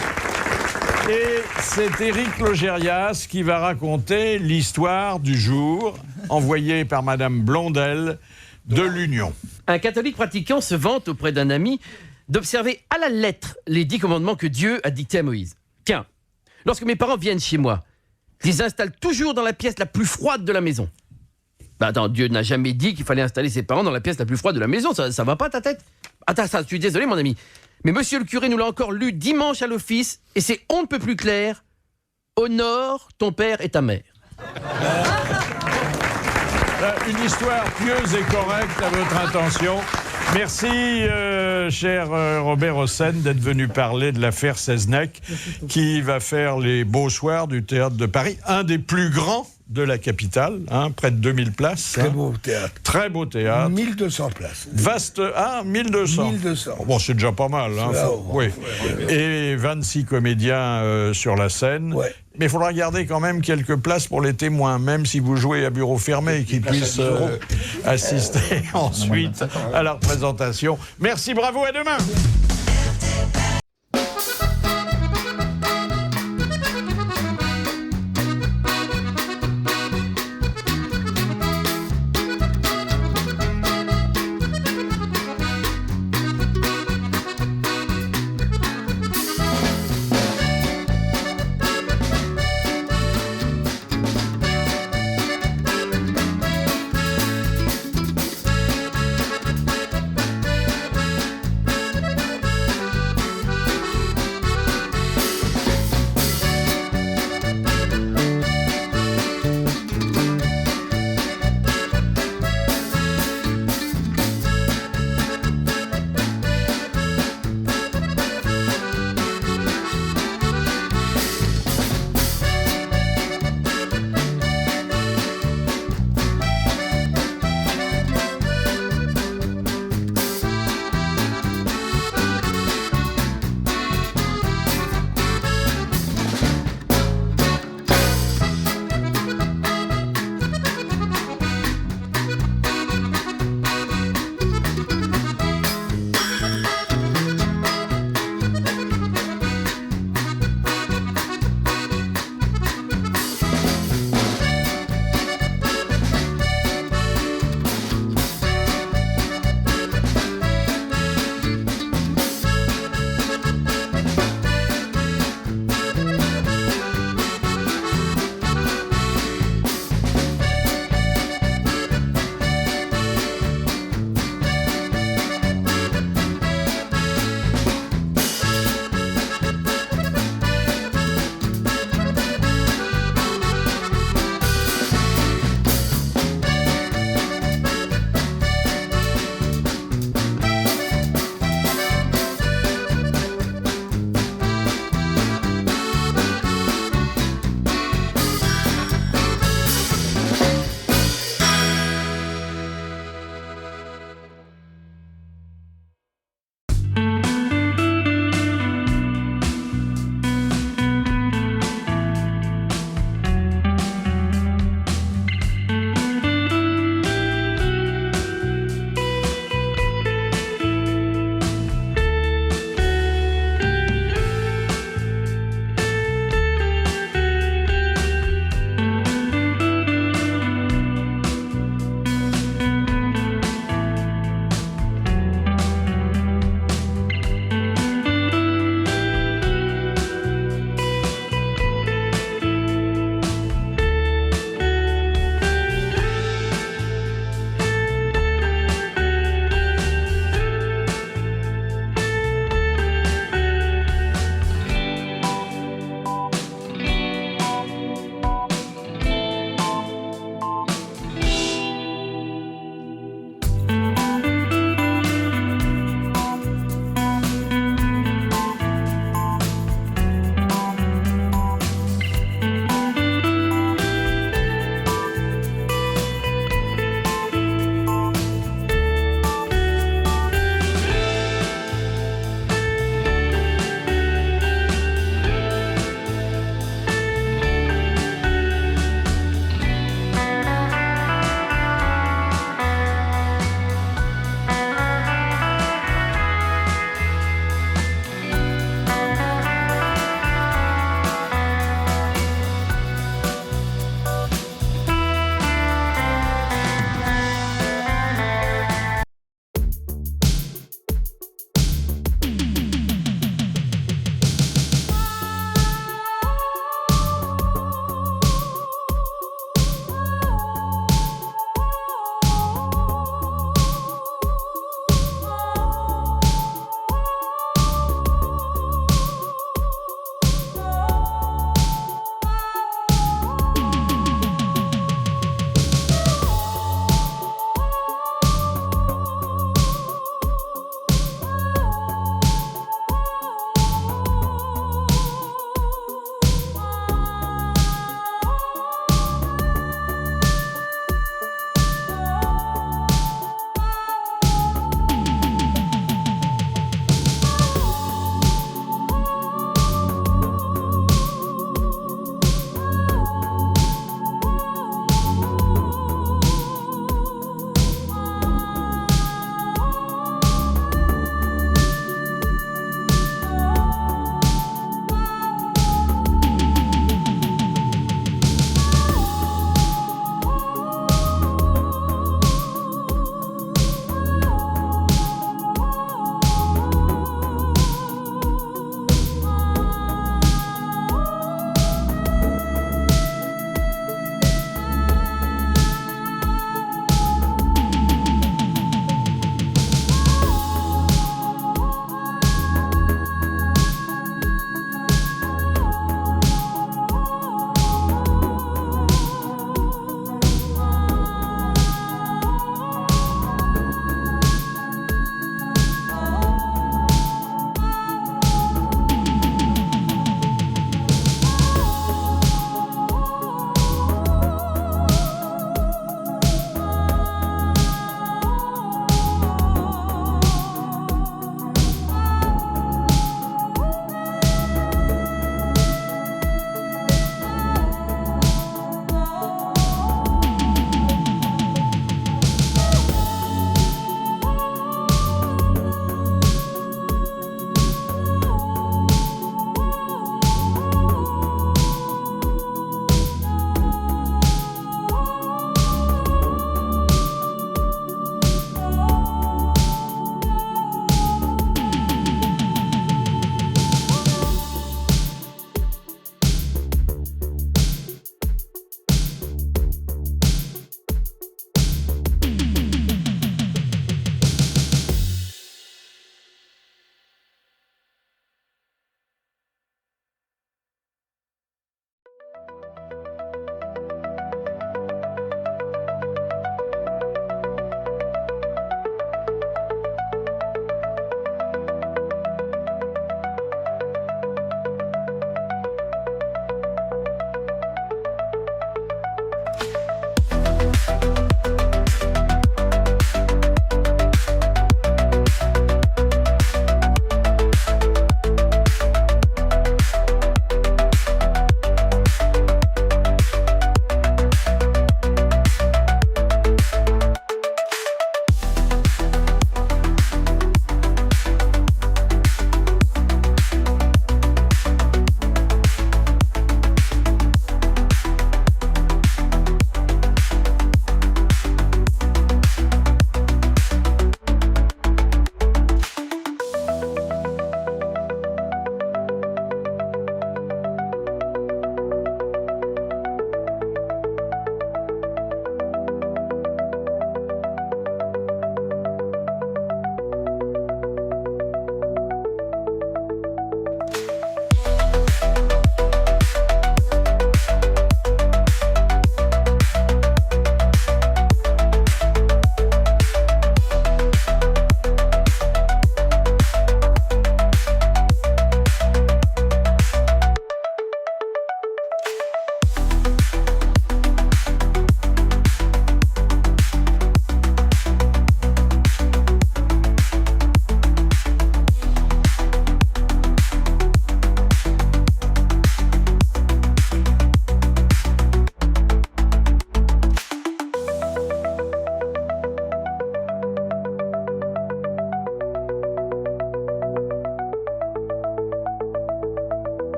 Et c'est Éric Logérias qui va raconter l'histoire du jour envoyée par Madame Blondel de l'Union. Un catholique pratiquant se vante auprès d'un ami d'observer à la lettre les 10 commandements que Dieu a dictés à Moïse. Tiens, lorsque mes parents viennent chez moi, ils les installent toujours dans la pièce la plus froide de la maison. Attends, Dieu n'a jamais dit qu'il fallait installer ses parents dans la pièce la plus froide de la maison, ça va pas ta tête? Attends, je suis désolé mon ami. Mais monsieur le curé nous l'a encore lu dimanche à l'office, et c'est on ne peut plus clair. Honore ton père et ta mère. Une histoire pieuse et correcte à votre intention. Merci, cher Robert Hossein, d'être venu parler de l'affaire Seznec, qui va faire les Beaux Soirs du Théâtre de Paris, un des plus grands de la capitale, près de 2000 places. Très beau théâtre. Très beau théâtre. 1200 places. Vaste, 1200. 1200. Bon, c'est déjà pas mal. Oui. Et 26 comédiens sur la scène. Ouais. Mais il faudra garder quand même quelques places pour les témoins, même si vous jouez à bureau fermé, qu'ils puissent assister ensuite à la représentation. Merci, bravo, à demain.